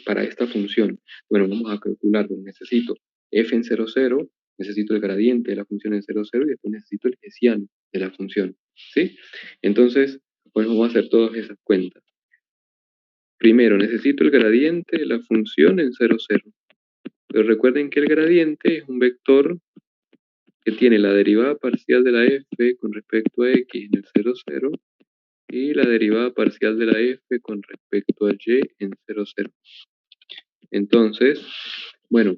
para esta función? Bueno, vamos a calcularlo. Necesito f en 0, 0, necesito el gradiente de la función en 0, 0 y después necesito el hessiano de la función. ¿Sí? Entonces, pues vamos a hacer todas esas cuentas. Primero, necesito el gradiente de la función en 0, 0. Pero recuerden que el gradiente es un vector que tiene la derivada parcial de la f con respecto a x en el 0, 0 y la derivada parcial de la f con respecto a y en 0, 0. Entonces, bueno,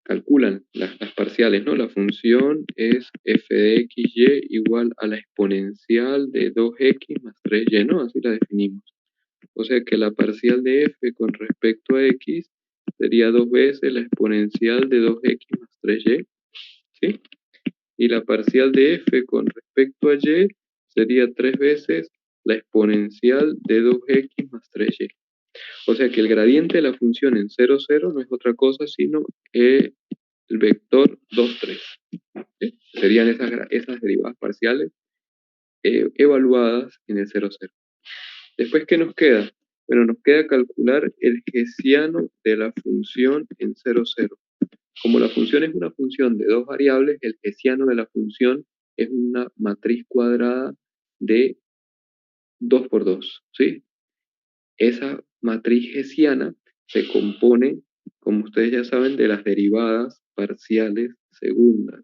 calculan las parciales, ¿no? La función es f de xy igual a la exponencial de 2x más 3y, ¿no? Así la definimos. O sea que la parcial de f con respecto a x sería 2 veces la exponencial de 2x más 3y, ¿sí? Y la parcial de f con respecto a y sería 3 veces la exponencial de 2x más 3y. O sea que el gradiente de la función en 0, 0 no es otra cosa sino el vector 2, 3. ¿Sí? Serían esas derivadas parciales evaluadas en el 0, 0. Después, ¿qué nos queda? Bueno, nos queda calcular el hessiano de la función en 0, 0. Como la función es una función de dos variables, el hessiano de la función es una matriz cuadrada de 2 por 2, ¿sí? Esa matriz hessiana se compone, como ustedes ya saben, de las derivadas parciales segundas.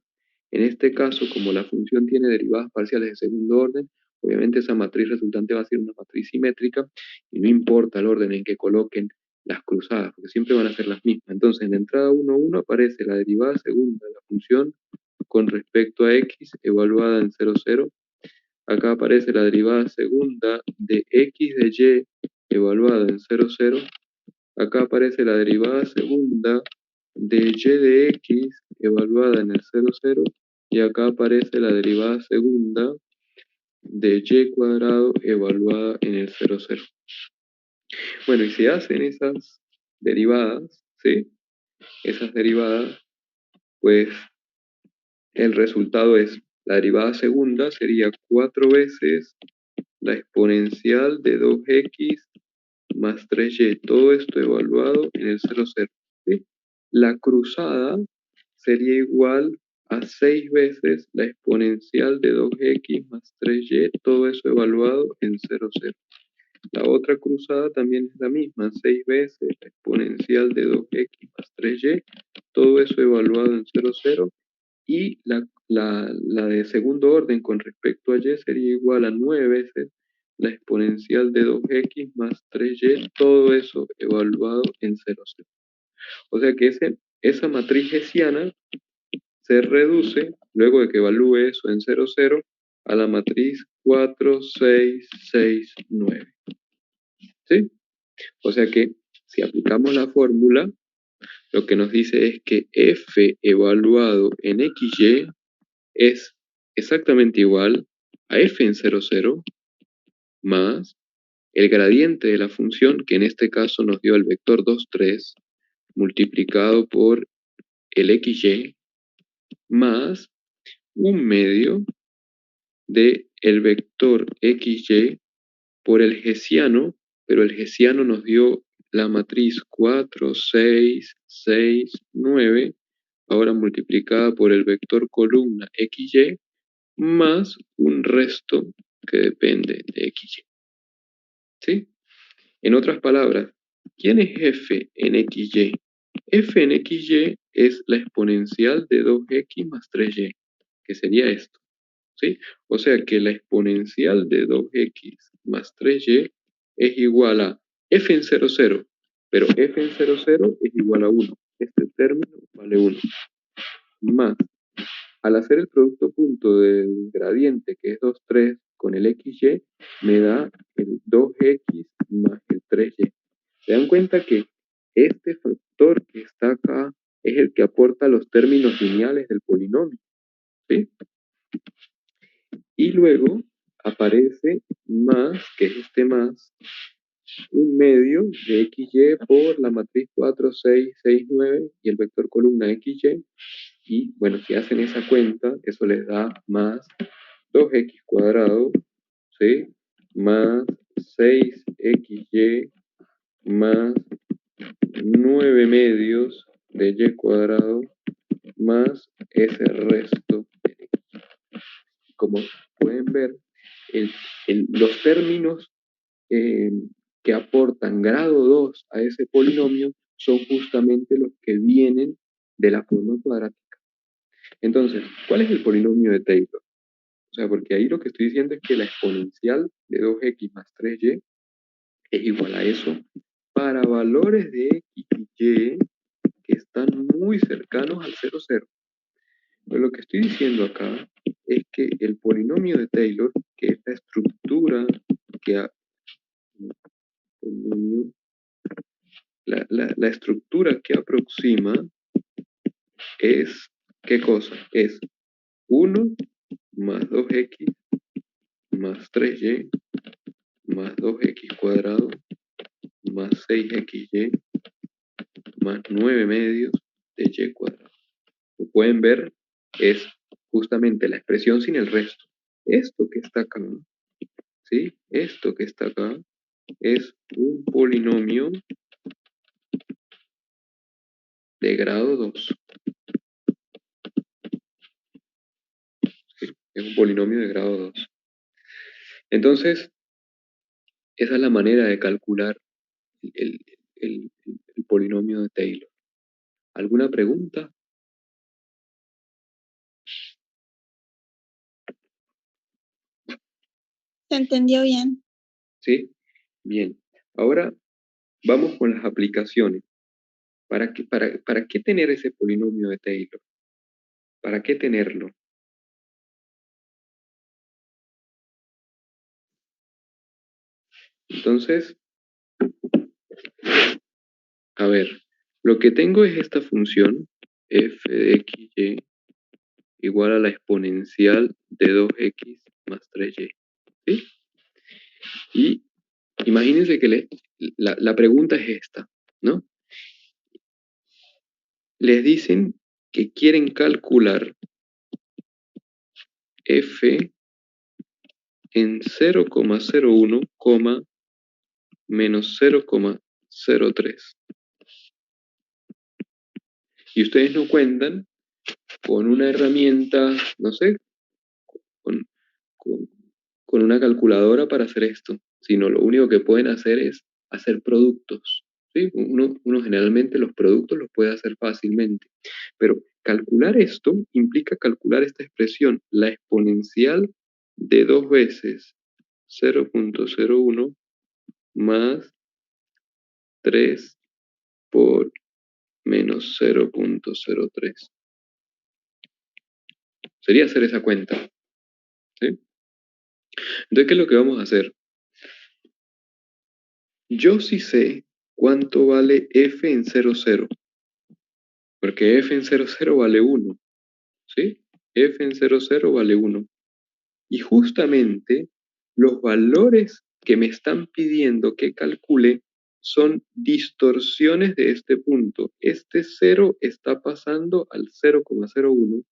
En este caso, como la función tiene derivadas parciales de segundo orden, obviamente esa matriz resultante va a ser una matriz simétrica y no importa el orden en que coloquen las cruzadas, porque siempre van a ser las mismas. Entonces, en la entrada 1, 1 aparece la derivada segunda de la función con respecto a x evaluada en 0, 0. Acá aparece la derivada segunda de x de y evaluada en 0, 0. Acá aparece la derivada segunda de y de x evaluada en el 0, 0. Y acá aparece la derivada segunda de y cuadrado evaluada en el 0, 0. Bueno, y si hacen esas derivadas, ¿sí? Esas derivadas, pues el resultado es, la derivada segunda sería 4 veces la exponencial de 2x más 3y, todo esto evaluado en el 0, 0. ¿Sí? La cruzada sería igual a 6 veces la exponencial de 2x más 3y, todo eso evaluado en 0, 0. La otra cruzada también es la misma, 6 veces la exponencial de 2x más 3y, todo eso evaluado en 0, 0, y la de segundo orden con respecto a y sería igual a 9 veces la exponencial de 2x más 3y, todo eso evaluado en 0, 0. O sea que esa matriz hessiana se reduce, luego de que evalúe eso en 0, 0, a la matriz 4, 6, 6, 9. ¿Sí? O sea que si aplicamos la fórmula, lo que nos dice es que f evaluado en xy es exactamente igual a f en 0, 0 más el gradiente de la función, que en este caso nos dio el vector 2, 3, multiplicado por el xy, más un medio de el vector xy por el hessiano, pero el hessiano nos dio la matriz 4, 6, 6, 9, ahora multiplicada por el vector columna xy, más un resto que depende de xy. ¿Sí? En otras palabras, ¿quién es f en xy? F en xy es la exponencial de 2x más 3y, que sería esto. ¿Sí? O sea que la exponencial de 2x más 3y es igual a f en 0, 0, pero f en 0, 0 es igual a 1. Este término vale 1. Más, al hacer el producto punto del gradiente, que es 2, 3, con el xy, me da el 2x más el 3y. ¿Se dan cuenta que este factor que está acá es el que aporta los términos lineales del polinomio? ¿Sí? Y luego aparece más, que es este más, un medio de xy por la matriz 4, 6, 6, 9 y el vector columna xy. Y bueno, si hacen esa cuenta, eso les da más 2x cuadrado, ¿sí? Más 6xy más 9 medios de y cuadrado más ese resto de x. Como pueden ver, los términos que aportan grado 2 a ese polinomio son justamente los que vienen de la forma cuadrática. Entonces, ¿cuál es el polinomio de Taylor? O sea, porque ahí lo que estoy diciendo es que la exponencial de 2x más 3y es igual a eso para valores de x y y que están muy cercanos al 0, 0. Pero lo que estoy diciendo acá es que el polinomio de Taylor, que es la estructura que la estructura que aproxima es, ¿qué cosa? Es 1 más 2x más 3y más 2x cuadrado más 6xy más 9 medios de y cuadrado. Como pueden ver, es justamente la expresión sin el resto. Esto que está acá, ¿sí? Esto que está acá es un polinomio de grado 2. ¿Sí? Es un polinomio de grado 2. Entonces, esa es la manera de calcular el, el polinomio de Taylor. ¿Alguna pregunta? Se entendió bien. ¿Sí? Bien. Ahora vamos con las aplicaciones. ¿Para qué tener ese polinomio de Taylor? ¿Para qué tenerlo? Entonces, a ver, lo que tengo es esta función f de xy igual a la exponencial de 2x más 3y. ¿Sí? Y imagínense que la pregunta es esta, ¿no? Les dicen que quieren calcular f en 0,01, menos 0,03. Y ustedes no cuentan con una herramienta, no sé, con, con una calculadora para hacer esto. sino lo único que pueden hacer es hacer productos. ¿Sí? Uno generalmente los productos los puede hacer fácilmente, pero calcular esto implica calcular esta expresión, la exponencial de 2 veces 0,01 más 3 por menos 0,03. Sería hacer esa cuenta. ¿Sí? Entonces, ¿qué es lo que vamos a hacer? Yo sí sé cuánto vale f en 0,0, porque f en 0,0 vale 1. ¿Sí? F en 0,0 vale 1. Y justamente los valores que me están pidiendo que calcule son distorsiones de este punto. Este 0 está pasando al 0,01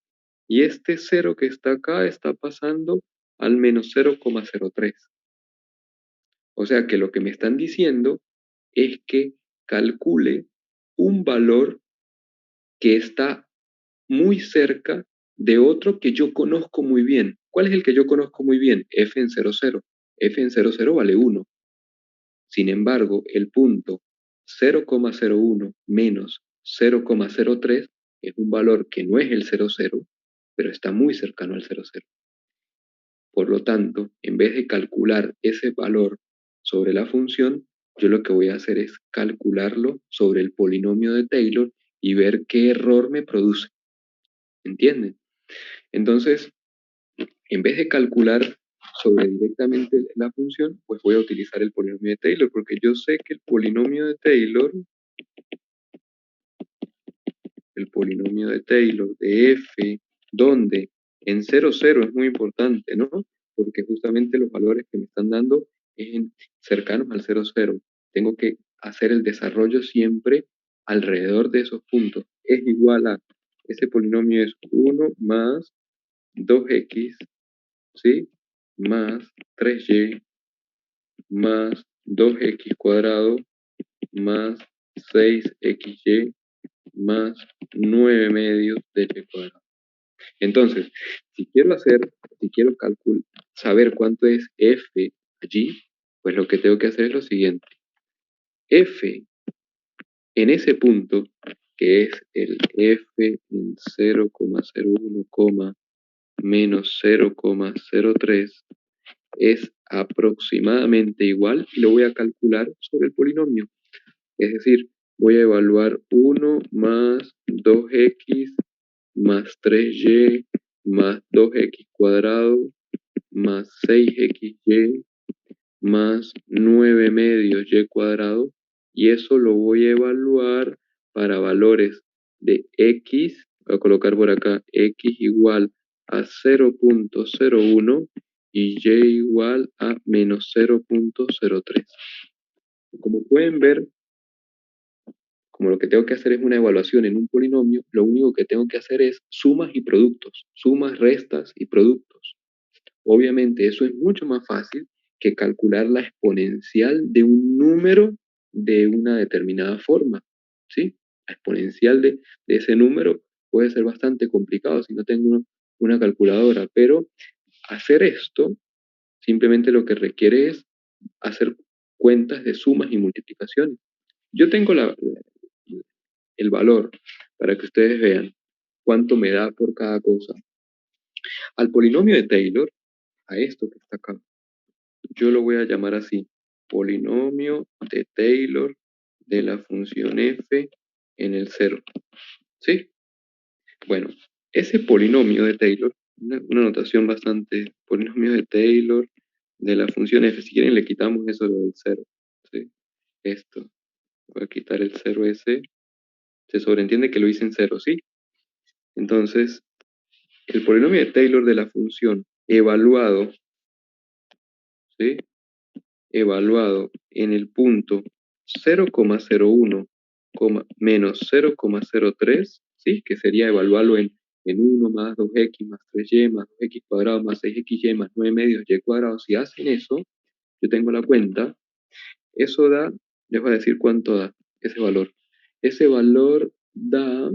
y este 0 que está acá está pasando al menos 0,03. O sea que lo que me están diciendo es que calcule un valor que está muy cerca de otro que yo conozco muy bien. ¿Cuál es el que yo conozco muy bien? F en 0,0. F en 0,0 vale 1. Sin embargo, el punto 0,01 menos 0,03 es un valor que no es el 0,0, pero está muy cercano al 0,0. Por lo tanto, en vez de calcular ese valor sobre la función, yo lo que voy a hacer es calcularlo sobre el polinomio de Taylor y ver qué error me produce. ¿Entienden? Entonces, en vez de calcular sobre directamente la función, pues voy a utilizar el polinomio de Taylor, porque yo sé que el polinomio de Taylor de f, donde en 0,0 es muy importante, ¿no? Porque justamente los valores que me están dando es cercanos al 0,0. Tengo que hacer el desarrollo siempre alrededor de esos puntos. Es igual a, ese polinomio es 1 más 2x, ¿sí? Más 3y más 2x cuadrado más 6xy más 9 medios de y cuadrado. Entonces, si quiero saber cuánto es f allí, pues lo que tengo que hacer es lo siguiente. F en ese punto, que es el f en 0,01, menos 0,03, es aproximadamente igual y lo voy a calcular sobre el polinomio. Es decir, voy a evaluar 1 más 2x más 3y más 2x cuadrado más 6xy más 9 medios y cuadrado, y eso lo voy a evaluar para valores de x, voy a colocar por acá x igual a 0,01 y y igual a menos 0,03. Como pueden ver, como lo que tengo que hacer es una evaluación en un polinomio, lo único que tengo que hacer es sumas y productos, sumas, restas y productos. Obviamente eso es mucho más fácil que calcular la exponencial de un número de una determinada forma, ¿sí? La exponencial de ese número puede ser bastante complicado si no tengo una calculadora, pero hacer esto simplemente lo que requiere es hacer cuentas de sumas y multiplicaciones. Yo tengo el valor para que ustedes vean cuánto me da por cada cosa. Al polinomio de Taylor, a esto que está acá, yo lo voy a llamar así, polinomio de Taylor de la función f en el 0. ¿Sí? Bueno, ese polinomio de Taylor, una notación bastante, polinomio de Taylor de la función f, si quieren le quitamos eso del 0. ¿Sí? Esto, voy a quitar el 0 ese, se sobreentiende que lo hice en 0, ¿sí? Entonces, el polinomio de Taylor de la función evaluado, ¿sí? Evaluado en el punto 0,01, menos 0,03, ¿sí? Que sería evaluarlo en 1 más 2x más 3y más 2x cuadrado más 6xy más 9 medios y cuadrado. Si hacen eso, yo tengo la cuenta, eso da, les voy a decir cuánto da ese valor. Ese valor da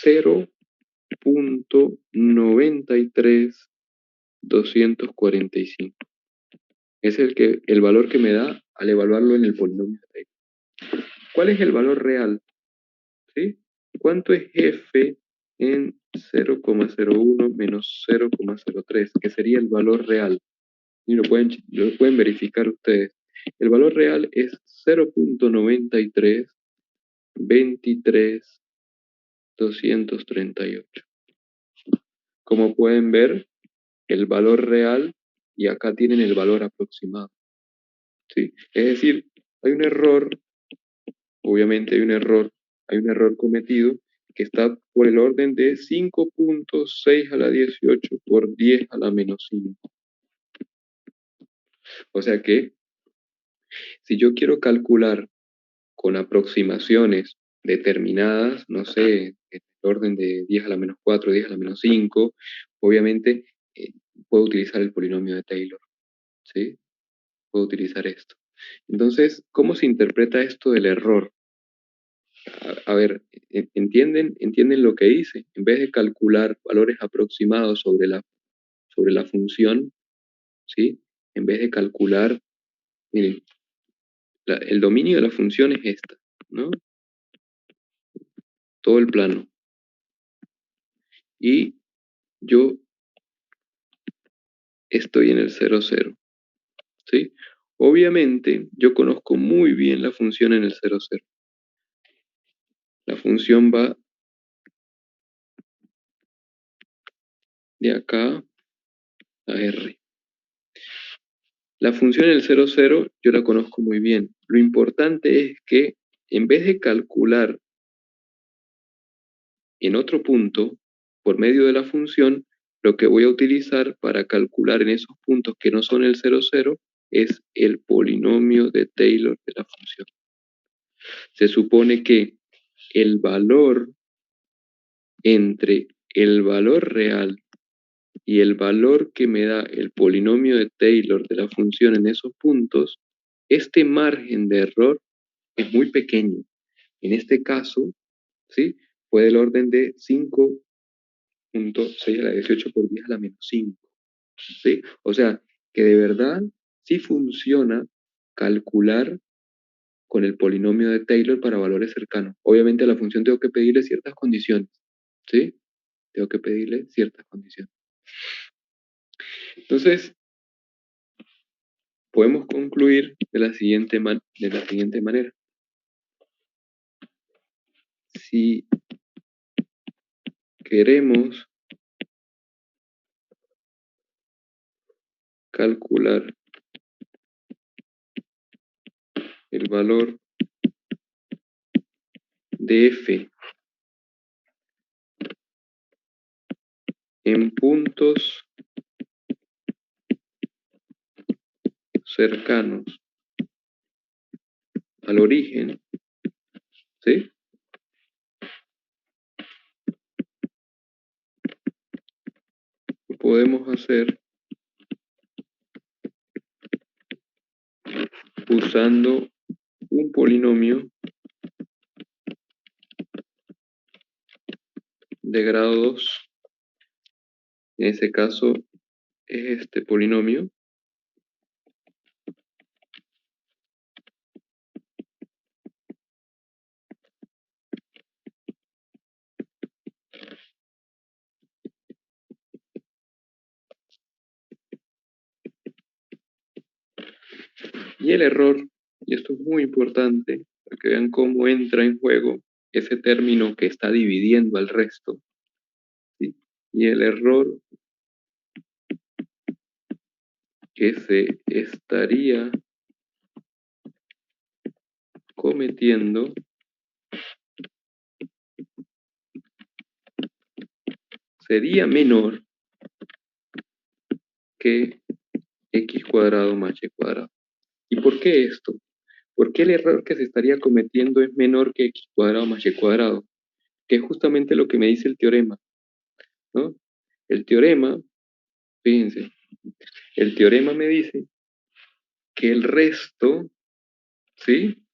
0,93245. Es el valor que me da al evaluarlo en el polinomio de Taylor. ¿Cuál es el valor real? ¿Sí? ¿Cuánto es f en 0,01 menos 0,03? Que sería el valor real. Y lo pueden verificar ustedes. El valor real es 0.9323.238. Como pueden ver, el valor real y acá tienen el valor aproximado. ¿Sí? Es decir, hay un error, obviamente hay un error cometido que está por el orden de 5.6 a la 18 por 10 a la menos 5. O sea que si yo quiero calcular con aproximaciones determinadas, no sé, en el orden de 10 a la menos 4, 10 a la menos 5, obviamente puedo utilizar el polinomio de Taylor, ¿sí? Puedo utilizar esto. Entonces, ¿cómo se interpreta esto del error? A ver, ¿entienden lo que hice? En vez de calcular valores aproximados sobre la función, ¿sí? En vez de calcular, miren, el dominio de la función es esta, ¿no? Todo el plano. Y yo estoy en el 0, 0, ¿sí? Obviamente, yo conozco muy bien la función en el 0, 0. La función va de acá a R. La función en el 0, 0 yo la conozco muy bien. Lo importante es que en vez de calcular en otro punto, por medio de la función, lo que voy a utilizar para calcular en esos puntos que no son el 0, 0 es el polinomio de Taylor de la función. Se supone que el valor entre el valor real y el valor que me da el polinomio de Taylor de la función en esos puntos, este margen de error es muy pequeño. En este caso, ¿sí? Fue del orden de 5.6 a la 18 por 10 a la menos 5. ¿Sí? O sea, que de verdad sí funciona calcular con el polinomio de Taylor para valores cercanos. Obviamente a la función tengo que pedirle ciertas condiciones. ¿Sí? Tengo que pedirle ciertas condiciones. Entonces, podemos concluir de la siguiente manera. Si queremos calcular el valor de f en puntos cercanos al origen, ¿sí? Lo podemos hacer usando un polinomio de grado 2. En ese caso es este polinomio. Y el error, y esto es muy importante, para que vean cómo entra en juego ese término que está dividiendo al resto, ¿sí? Y el error que se estaría cometiendo sería menor que x cuadrado más y cuadrado. ¿Y por qué esto? ¿Por qué el error que se estaría cometiendo es menor que x cuadrado más y cuadrado? Que es justamente lo que me dice el teorema, ¿no? El teorema, fíjense, el teorema me dice que el resto, ¿sí?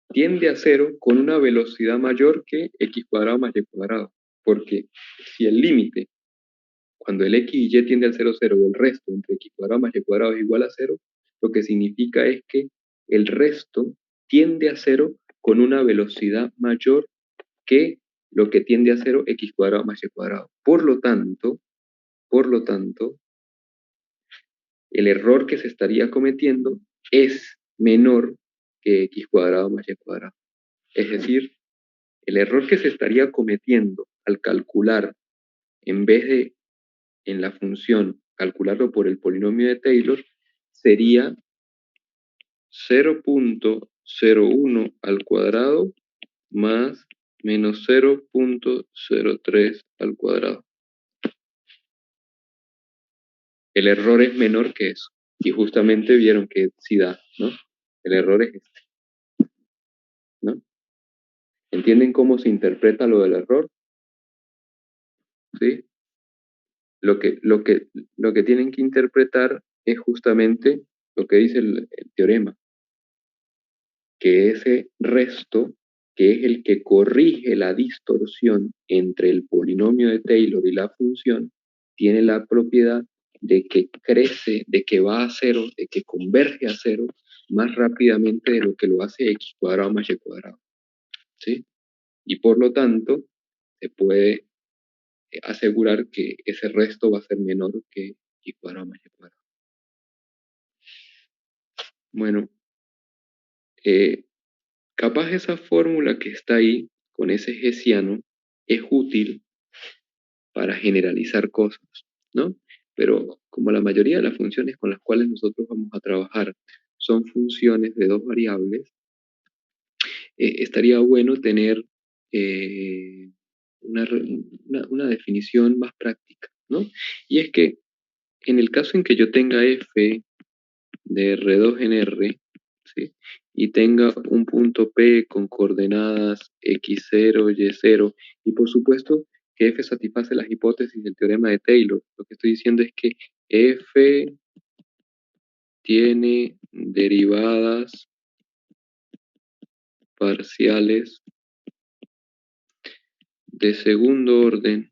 Tiende a cero con una velocidad mayor que x cuadrado más y cuadrado. Porque si el límite, cuando el x y y tiende al 0, 0 y el resto entre x cuadrado más y cuadrado es igual a 0, lo que significa es que el resto tiende a cero con una velocidad mayor que lo que tiende a cero x cuadrado más y cuadrado. Por lo tanto, el error que se estaría cometiendo es menor que x cuadrado más y cuadrado. Es decir, el error que se estaría cometiendo al calcular, en vez de en la función calcularlo por el polinomio de Taylor, sería 0.01 al cuadrado más menos 0.03 al cuadrado. El error es menor que eso. Y justamente vieron que sí da, ¿no? El error es este, ¿no? ¿Entienden cómo se interpreta lo del error? ¿Sí? Lo que tienen que interpretar es justamente lo que dice el teorema, que ese resto, que es el que corrige la distorsión entre el polinomio de Taylor y la función, tiene la propiedad de que crece, de que va a cero, de que converge a cero más rápidamente de lo que lo hace x cuadrado más y cuadrado. ¿Sí? Y por lo tanto, se puede asegurar que ese resto va a ser menor que y cuadrado más y cuadrado. Bueno, capaz esa fórmula que está ahí con ese hessiano es útil para generalizar cosas, ¿no? Pero como la mayoría de las funciones con las cuales nosotros vamos a trabajar son funciones de dos variables, estaría bueno tener una definición más práctica, ¿no? Y es que en el caso en que yo tenga f de R2 en R, ¿sí? Y tenga un punto P con coordenadas x0, y0, y por supuesto que f satisface las hipótesis del teorema de Taylor. Lo que estoy diciendo es que f tiene derivadas parciales de segundo orden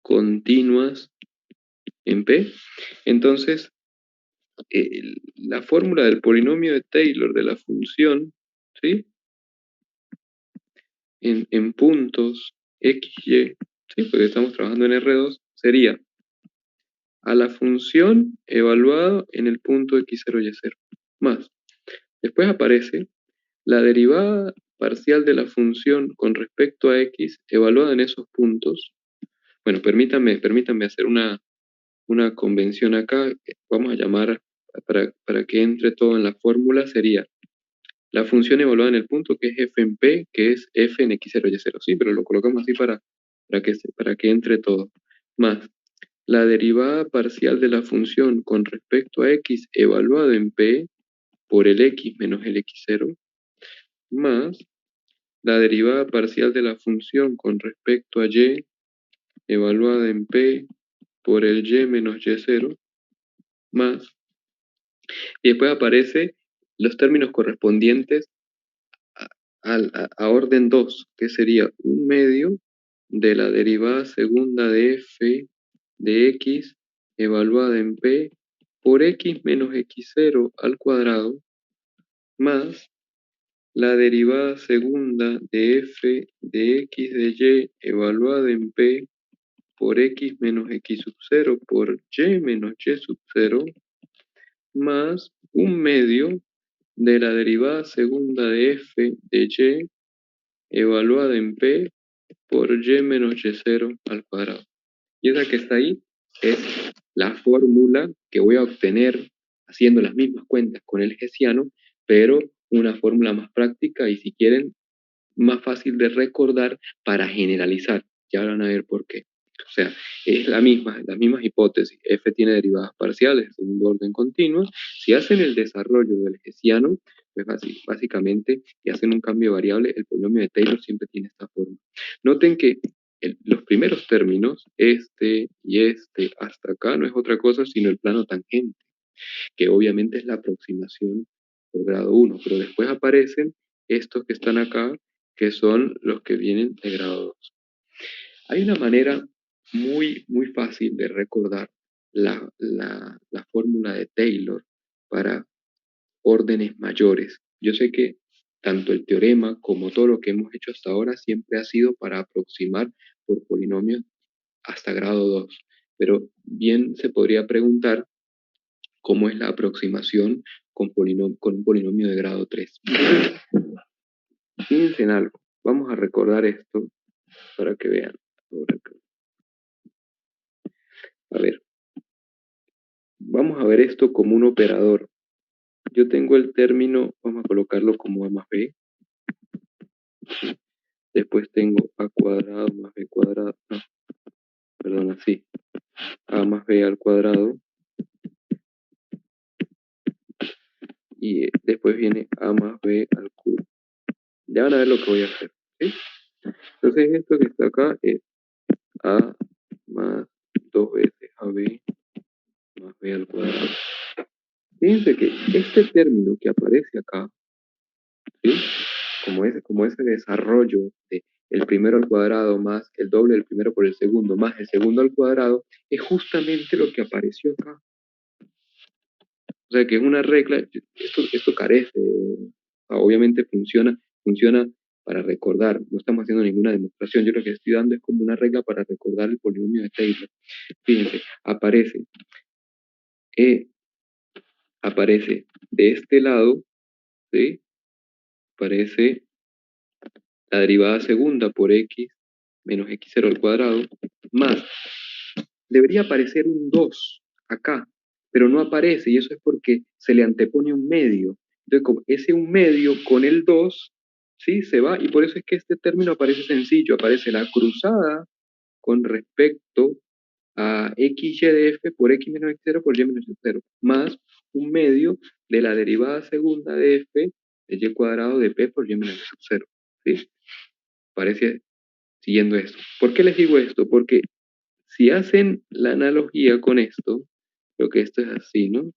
continuas en P. Entonces, la fórmula del polinomio de Taylor de la función, ¿sí? En puntos x, y, ¿sí? Porque estamos trabajando en R2, sería a la función evaluada en el punto x0, y0, más. Después aparece la derivada parcial de la función con respecto a x evaluada en esos puntos. Bueno, permítanme hacer una convención acá. Vamos a llamar, para que entre todo en la fórmula, sería la función evaluada en el punto, que es f en p, que es f en x0, y0. Sí, pero lo colocamos así para que entre todo. Más la derivada parcial de la función con respecto a x evaluada en p por el x menos el x0, más la derivada parcial de la función con respecto a y evaluada en p por el y menos y0, más. Y después aparece los términos correspondientes a orden 2, que sería un medio de la derivada segunda de f de x evaluada en p por x menos x0 al cuadrado, más la derivada segunda de f de x de y evaluada en p por x menos x sub 0 por y menos y sub 0, más un medio de la derivada segunda de f de y evaluada en p por y menos y0 al cuadrado. Y esa que está ahí es la fórmula que voy a obtener haciendo las mismas cuentas con el hessiano, pero una fórmula más práctica y, si quieren, más fácil de recordar para generalizar. Ya van a ver por qué. O sea, es las mismas hipótesis. F tiene derivadas parciales de segundo orden continuo. Si hacen el desarrollo del hessiano, pues básicamente, y hacen un cambio de variable, el polinomio de Taylor siempre tiene esta forma. Noten que los primeros términos, este y este, hasta acá, no es otra cosa sino el plano tangente, que obviamente es la aproximación por grado 1, pero después aparecen estos que están acá, que son los que vienen de grado 2. Hay una manera muy fácil de recordar la fórmula de Taylor para órdenes mayores. Yo sé que tanto el teorema como todo lo que hemos hecho hasta ahora siempre ha sido para aproximar por polinomios hasta grado 2, pero bien se podría preguntar cómo es la aproximación con un polinomio de grado 3. Fíjense en algo, vamos a recordar esto para que vean. A ver, vamos a ver esto como un operador. Yo tengo el término, vamos a colocarlo como a más b. Después tengo a cuadrado más b cuadrado. No, perdón, así. A más b al cuadrado. Y después viene a más b al cubo. Ya van a ver lo que voy a hacer. ¿Sí? Entonces esto que está acá es a más 2 veces ab más b al cuadrado. Fíjense que este término que aparece acá, ¿sí? Como ese desarrollo de el primero al cuadrado más el doble del primero por el segundo más el segundo al cuadrado, es justamente lo que apareció acá. O sea que es una regla, esto carece, obviamente funciona para recordar, no estamos haciendo ninguna demostración, yo lo que estoy dando es como una regla para recordar el polinomio de Taylor. Fíjense, eh, aparece de este lado, ¿sí? Aparece la derivada segunda por x menos x0 al cuadrado, más, debería aparecer un 2 acá, pero no aparece, y eso es porque se le antepone un medio. Entonces, como ese un medio con el 2, ¿sí? Se va, y por eso es que este término aparece sencillo, aparece la cruzada con respecto a xy de f por x menos x0 por y menos x0, más un medio de la derivada segunda de f de y cuadrado de p por y menos x0, ¿sí? Parece siguiendo esto. ¿Por qué les digo esto? Porque si hacen la analogía con esto, lo que esto es así, ¿no?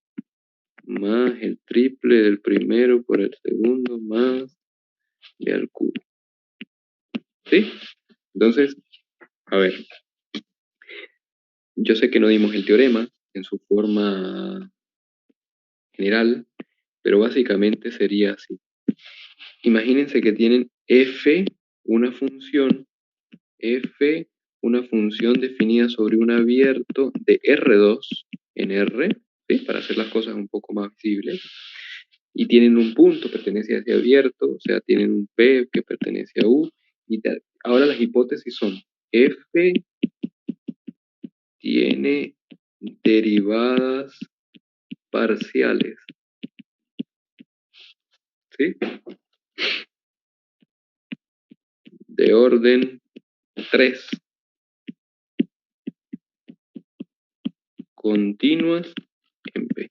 Más el triple del primero por el segundo, más b al cubo. ¿Sí? Entonces, a ver, yo sé que no dimos el teorema en su forma general, pero básicamente sería así. Imagínense que tienen f, una función, f, una función definida sobre un abierto de R2 en R, ¿sí? Para hacer las cosas un poco más visibles, y tienen un punto, pertenece a ese abierto, o sea, tienen un P que pertenece a U, y tal. Ahora las hipótesis son, f tiene derivadas parciales, ¿sí? De orden 3, continuas en P.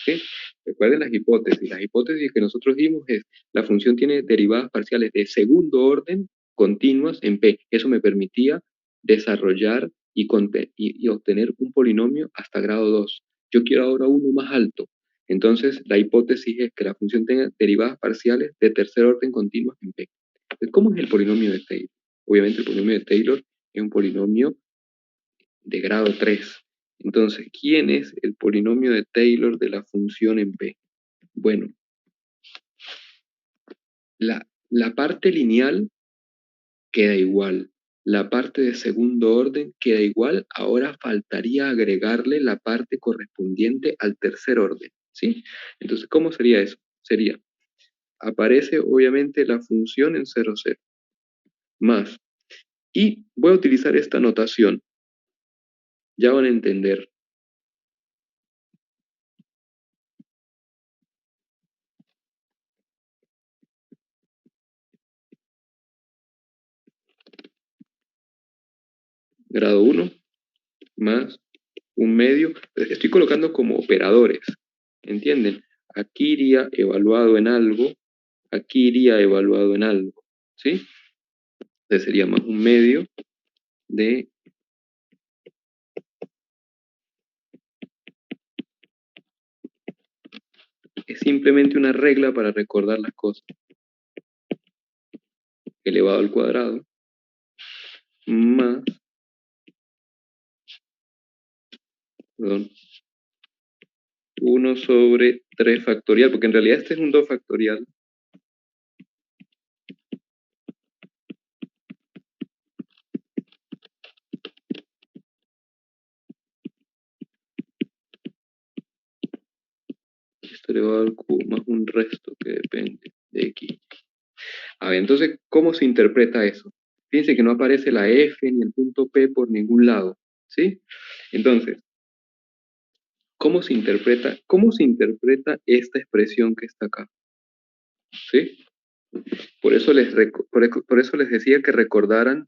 ¿Sí? Recuerden las hipótesis. Las hipótesis que nosotros dimos es, la función tiene derivadas parciales de segundo orden continuas en P. Eso me permitía desarrollar y obtener un polinomio hasta grado 2. Yo quiero ahora uno más alto. Entonces, la hipótesis es que la función tenga derivadas parciales de tercer orden continuas en P. Entonces, ¿cómo es el polinomio de Taylor? Obviamente el polinomio de Taylor es un polinomio de grado 3. Entonces, ¿quién es el polinomio de Taylor de la función en P? Bueno, la parte lineal queda igual. La parte de segundo orden queda igual. Ahora faltaría agregarle la parte correspondiente al tercer orden, ¿sí? Entonces, ¿cómo sería eso? Sería, aparece obviamente la función en 0, 0, más. Y voy a utilizar esta notación. Ya van a entender. Grado 1 más un medio. Estoy colocando como operadores, ¿entienden? Aquí iría evaluado en algo, aquí iría evaluado en algo, ¿sí? Entonces sería más un medio de es simplemente una regla para recordar las cosas. Elevado al cuadrado más Perdón. 1 sobre 3 factorial, porque en realidad este es un 2 factorial. Esto elevado al cubo más un resto que depende de x. A ver, entonces, ¿cómo se interpreta eso? Fíjense que no aparece la f ni el punto p por ningún lado, ¿sí? Entonces, cómo se interpreta esta expresión que está acá? ¿Sí? Por eso por eso les decía que recordaran,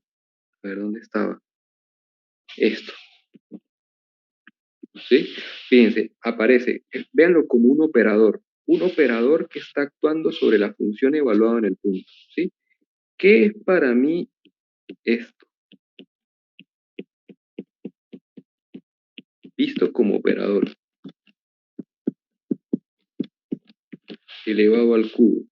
a ver dónde estaba, esto, ¿sí? Fíjense, aparece, véanlo como un operador que está actuando sobre la función evaluada en el punto, ¿sí? ¿Qué es para mí esto? Visto como operador, elevado al cubo,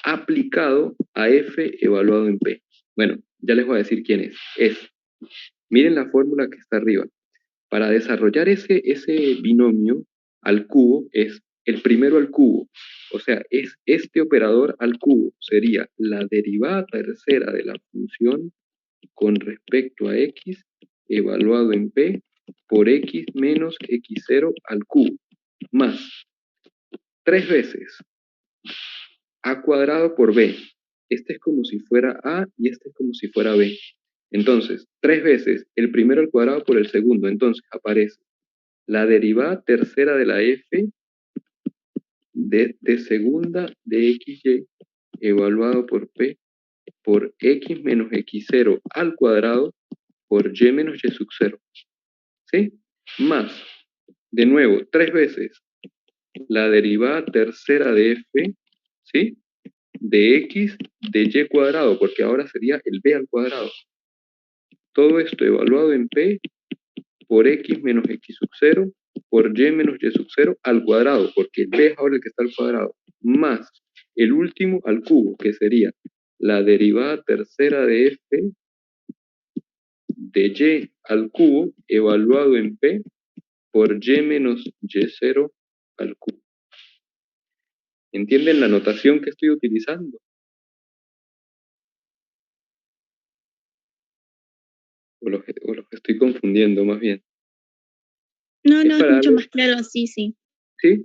aplicado a f evaluado en p. Bueno, ya les voy a decir quién es. Miren la fórmula que está arriba. Para desarrollar ese binomio al cubo es el primero al cubo. O sea, es este operador al cubo. Sería la derivada tercera de la función con respecto a x evaluado en p por x menos x0 al cubo. Más 3 veces a cuadrado por b. Este es como si fuera a y este es como si fuera b. Entonces, 3 veces el primero al cuadrado por el segundo. Entonces aparece la derivada tercera de la f de segunda de xy evaluado por p por x menos x0 al cuadrado por y menos y sub 0. ¿Sí? Más, de nuevo, 3 veces la derivada tercera de f, ¿sí? De x de y cuadrado, porque ahora sería el b al cuadrado. Todo esto evaluado en p por x menos x sub 0 por y menos y sub 0 al cuadrado, porque el b es ahora el que está al cuadrado, más el último al cubo, que sería la derivada tercera de f de y al cubo evaluado en p por y menos y0 al cubo. ¿Entienden la notación que estoy utilizando? O los estoy confundiendo más bien. No, Es no, es para mucho darle, más claro, sí, sí. ¿sí?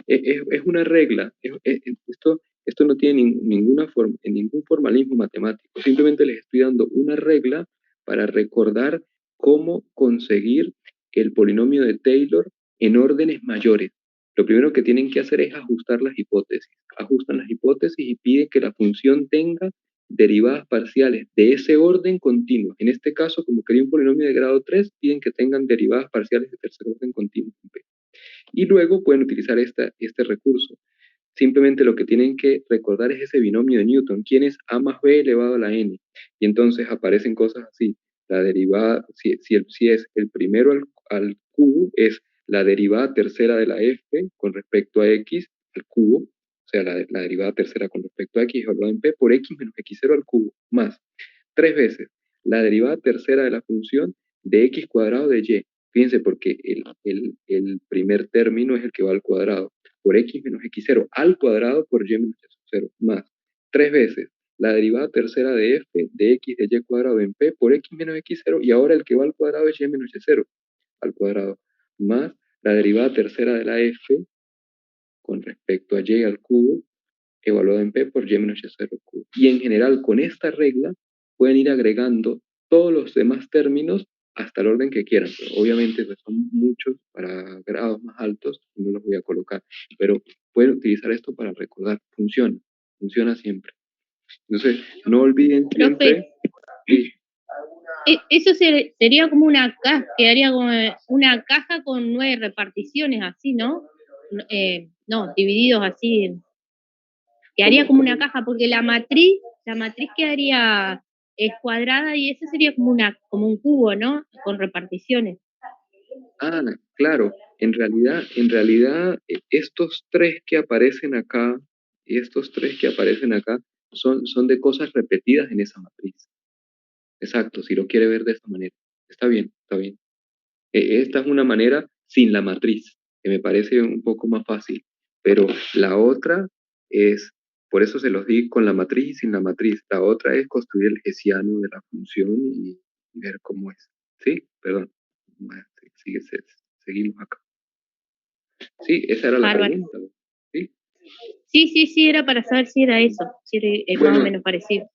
Es una regla. Esto no tiene ningún formalismo matemático. Simplemente les estoy dando una regla para recordar cómo conseguir el polinomio de Taylor en órdenes mayores. Lo primero que tienen que hacer es ajustar las hipótesis. Ajustan las hipótesis y piden que la función tenga derivadas parciales de ese orden continuo. En este caso, como quería un polinomio de grado 3, piden que tengan derivadas parciales de tercer orden continuo. Y luego pueden utilizar este recurso. Simplemente lo que tienen que recordar es ese binomio de Newton. ¿Quién es a más b elevado a la n? Y entonces aparecen cosas así. La derivada, si es el primero al cubo, es la derivada tercera de la f con respecto a x al cubo, o sea, la derivada tercera con respecto a x evaluada en p por x menos x0 al cubo, más 3 veces la derivada tercera de la función de x cuadrado de y. Fíjense, porque el primer término es el que va al cuadrado, por x menos x0 al cuadrado por y menos x0, más 3 veces la derivada tercera de f de x de y cuadrado en p por x menos x0, y ahora el que va al cuadrado es y menos y0 al cuadrado, más la derivada tercera de la f con respecto a y al cubo evaluado en p por y menos y0 al cubo. Y en general, con esta regla, pueden ir agregando todos los demás términos hasta el orden que quieran. Pero obviamente pues, son muchos para grados más altos, no los voy a colocar. Pero pueden utilizar esto para recordar. Funciona siempre. Entonces, no olviden siempre... Sí, Eso sería como una caja, quedaría como una caja con 9 reparticiones, así, ¿no? No, divididos así. Quedaría como una caja, porque la matriz quedaría cuadrada y eso sería como un cubo, ¿no? Con reparticiones. Ah, claro. En realidad, estos tres que aparecen acá, son de cosas repetidas en esa matriz. Exacto, si lo quiere ver de esa manera. Está bien, está bien. Esta es una manera sin la matriz, que me parece un poco más fácil. Pero la otra es, por eso se los di con la matriz y sin la matriz. La otra es construir el hessiano de la función y ver cómo es. ¿Sí? Perdón. Bueno, seguimos acá. Sí, esa era la Bárbaro. pregunta. ¿Sí? Sí, era para saber si era eso, si era más Bueno, o menos parecido.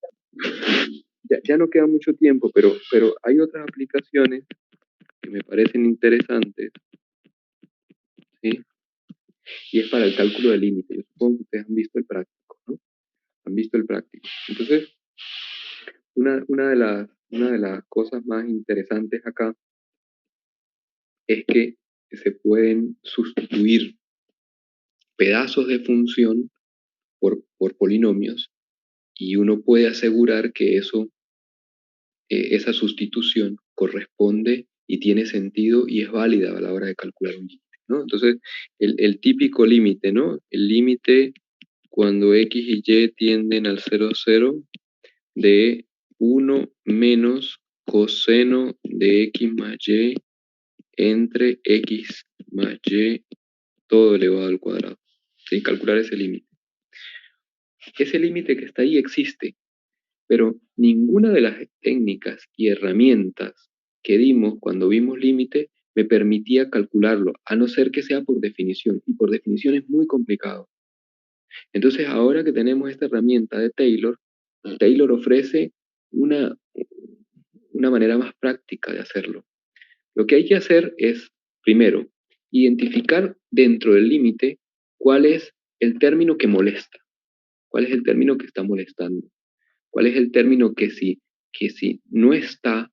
ya no queda mucho tiempo, pero hay otras aplicaciones que me parecen interesantes, ¿sí? Y es para el cálculo de límite. Yo supongo que ustedes han visto el práctico, ¿no? Han visto el práctico. Entonces, una de las cosas más interesantes acá es que se pueden sustituir pedazos de función por polinomios y uno puede asegurar que esa sustitución corresponde y tiene sentido y es válida a la hora de calcular un límite, ¿no? Entonces, el típico límite, ¿no? El límite cuando x y y tienden al 0, 0 de 1 menos coseno de x más y entre x más y todo elevado al cuadrado. ¿Sí? Calcular ese límite. Ese límite que está ahí existe, pero ninguna de las técnicas y herramientas que dimos cuando vimos límite me permitía calcularlo, a no ser que sea por definición, y por definición es muy complicado. Entonces, ahora que tenemos esta herramienta de Taylor, Taylor ofrece una, una manera más práctica de hacerlo. Lo que hay que hacer es, primero, identificar dentro del límite cuál es el término que molesta, cuál es el término que está molestando, cuál es el término que si no está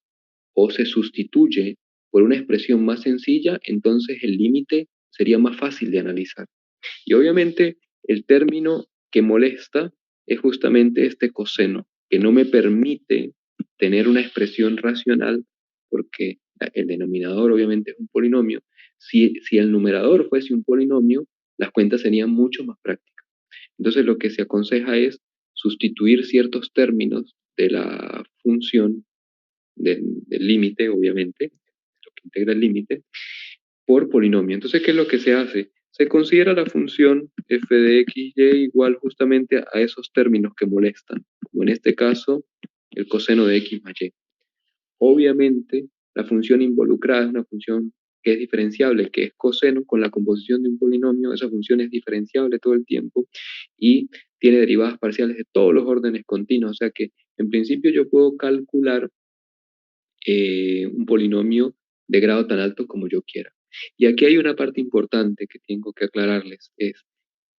o se sustituye por una expresión más sencilla, entonces el límite sería más fácil de analizar. Y obviamente el término que molesta es justamente este coseno, que no me permite tener una expresión racional porque el denominador obviamente es un polinomio. Si el numerador fuese un polinomio, las cuentas serían mucho más prácticas. Entonces lo que se aconseja es sustituir ciertos términos de la función del límite, obviamente, lo que integra el límite, por polinomio. Entonces, ¿qué es lo que se hace? Se considera la función f de x, y igual justamente a esos términos que molestan, como en este caso, el coseno de x más y. Obviamente, la función involucrada es una función que es diferenciable, que es coseno con la composición de un polinomio. Esa función es diferenciable todo el tiempo y tiene derivadas parciales de todos los órdenes continuos. O sea que, en principio, yo puedo calcular un polinomio de grado tan alto como yo quiera. Y aquí hay una parte importante que tengo que aclararles, eh,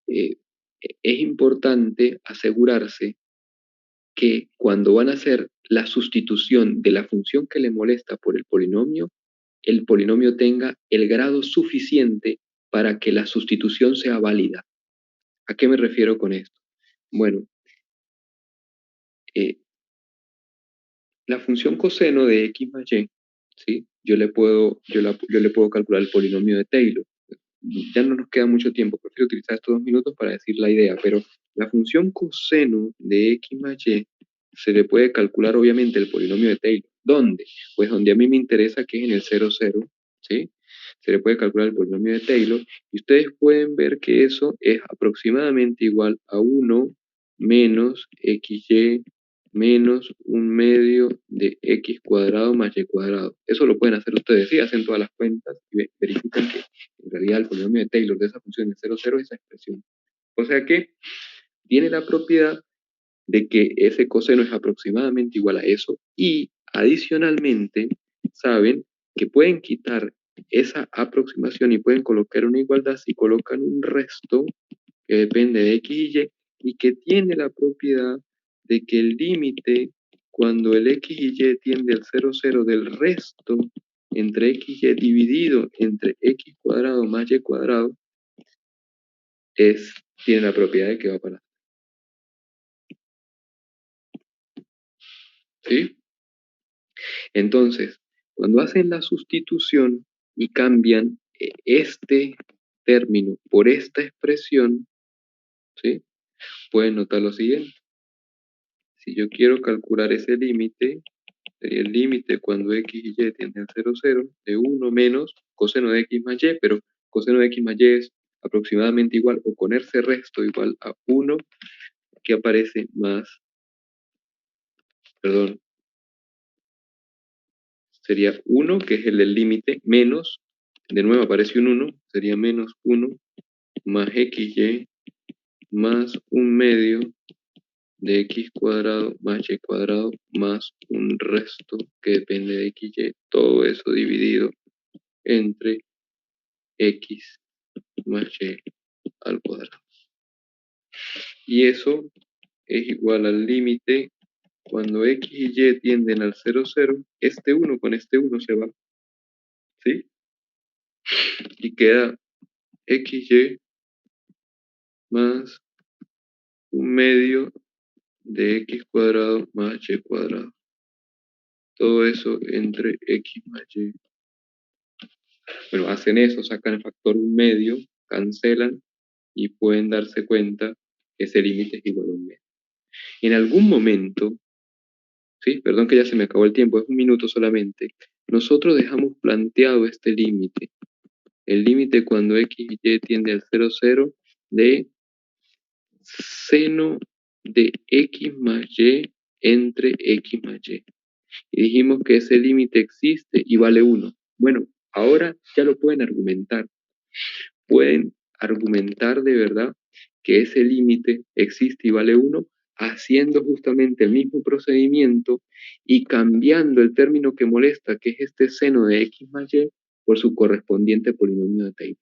es importante asegurarse que cuando van a hacer la sustitución de la función que le molesta por el polinomio tenga el grado suficiente para que la sustitución sea válida. ¿A qué me refiero con esto? Bueno, eh, la función coseno de x más y, ¿sí? Yo le puedo calcular el polinomio de Taylor. Ya no nos queda mucho tiempo, prefiero utilizar estos 2 minutos para decir la idea, pero la función coseno de x más y se le puede calcular obviamente el polinomio de Taylor. ¿Dónde? Pues donde a mí me interesa, que es en el 0, 0, ¿sí? Se le puede calcular el polinomio de Taylor y ustedes pueden ver que eso es aproximadamente igual a 1 menos xy menos 1/2 de x cuadrado más y cuadrado. Eso lo pueden hacer ustedes, sí, hacen todas las cuentas y verifican que en realidad el polinomio de Taylor de esa función de 0, 0 es esa expresión. O sea que tiene la propiedad de que ese coseno es aproximadamente igual a eso y adicionalmente saben que pueden quitar esa aproximación y pueden colocar una igualdad si colocan un resto que depende de x y que tiene la propiedad de que el límite cuando el x y y tiende al 0, 0 del resto entre x y dividido entre x cuadrado más y cuadrado tiene la propiedad de que va para. ¿Sí? Entonces, cuando hacen la sustitución y cambian este término por esta expresión, ¿sí? Pueden notar lo siguiente. Si yo quiero calcular ese límite, sería el límite cuando x y y tienden a 0, 0, de 1 menos coseno de x más y, pero coseno de x más y es aproximadamente igual, o ponerse resto igual a 1, que aparece más, perdón, sería 1, que es el del límite, menos, de nuevo aparece un 1, sería menos 1, más xy, más un medio de x cuadrado más y cuadrado, más un resto que depende de xy, todo eso dividido entre x más y al cuadrado. Y eso es igual al límite cuando x y y tienden al 0, 0, este 1 con este 1 se va, ¿sí? Y queda xy más un medio de x cuadrado más y cuadrado. Todo eso entre x más y. Bueno, hacen eso, sacan el factor un medio, cancelan y pueden darse cuenta que ese límite es igual a un medio. En algún momento, ¿sí? Perdón que ya se me acabó el tiempo, es un minuto solamente. Nosotros dejamos planteado este límite. El límite cuando x y y tiende al 0, 0 de seno de x más y entre x más y. Y dijimos que ese límite existe y vale 1. Bueno, ahora ya lo pueden argumentar. Pueden argumentar de verdad que ese límite existe y vale 1, haciendo justamente el mismo procedimiento y cambiando el término que molesta, que es este seno de x más y, por su correspondiente polinomio de Taylor.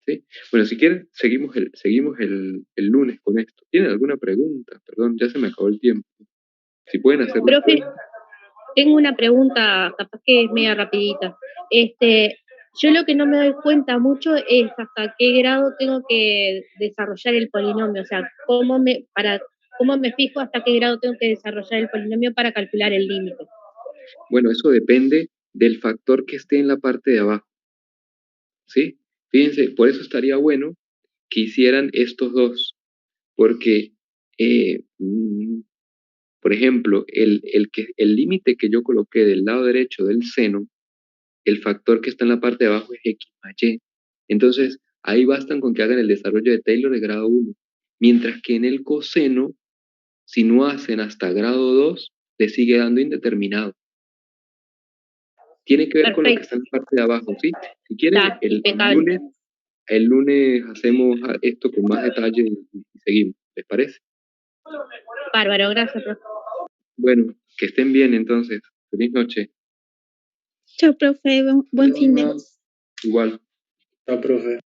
¿Sí? Bueno, si quieren, seguimos el lunes con esto. ¿Tienen alguna pregunta? Perdón, ya se me acabó el tiempo. Si pueden hacerlo. Profe, tengo una pregunta, capaz que es media rapidita. Yo lo que no me doy cuenta mucho es hasta qué grado tengo que desarrollar el polinomio, o sea, cómo me fijo hasta qué grado tengo que desarrollar el polinomio para calcular el límite. Bueno, eso depende del factor que esté en la parte de abajo. ¿Sí? Fíjense, por eso estaría bueno que hicieran estos dos, porque, por ejemplo, el límite que yo coloqué del lado derecho del seno, el factor que está en la parte de abajo es x más y. Entonces, ahí bastan con que hagan el desarrollo de Taylor de grado 1, mientras que en el coseno, si no hacen hasta grado 2, le sigue dando indeterminado. Tiene que ver con lo que está en la parte de abajo, ¿sí? Si quieren, el lunes hacemos esto con más detalle y seguimos, ¿les parece? Bárbaro, gracias, profe. Bueno, que estén bien entonces. Feliz noche. Chao, profe. Buen fin de. Igual. Chao, profe.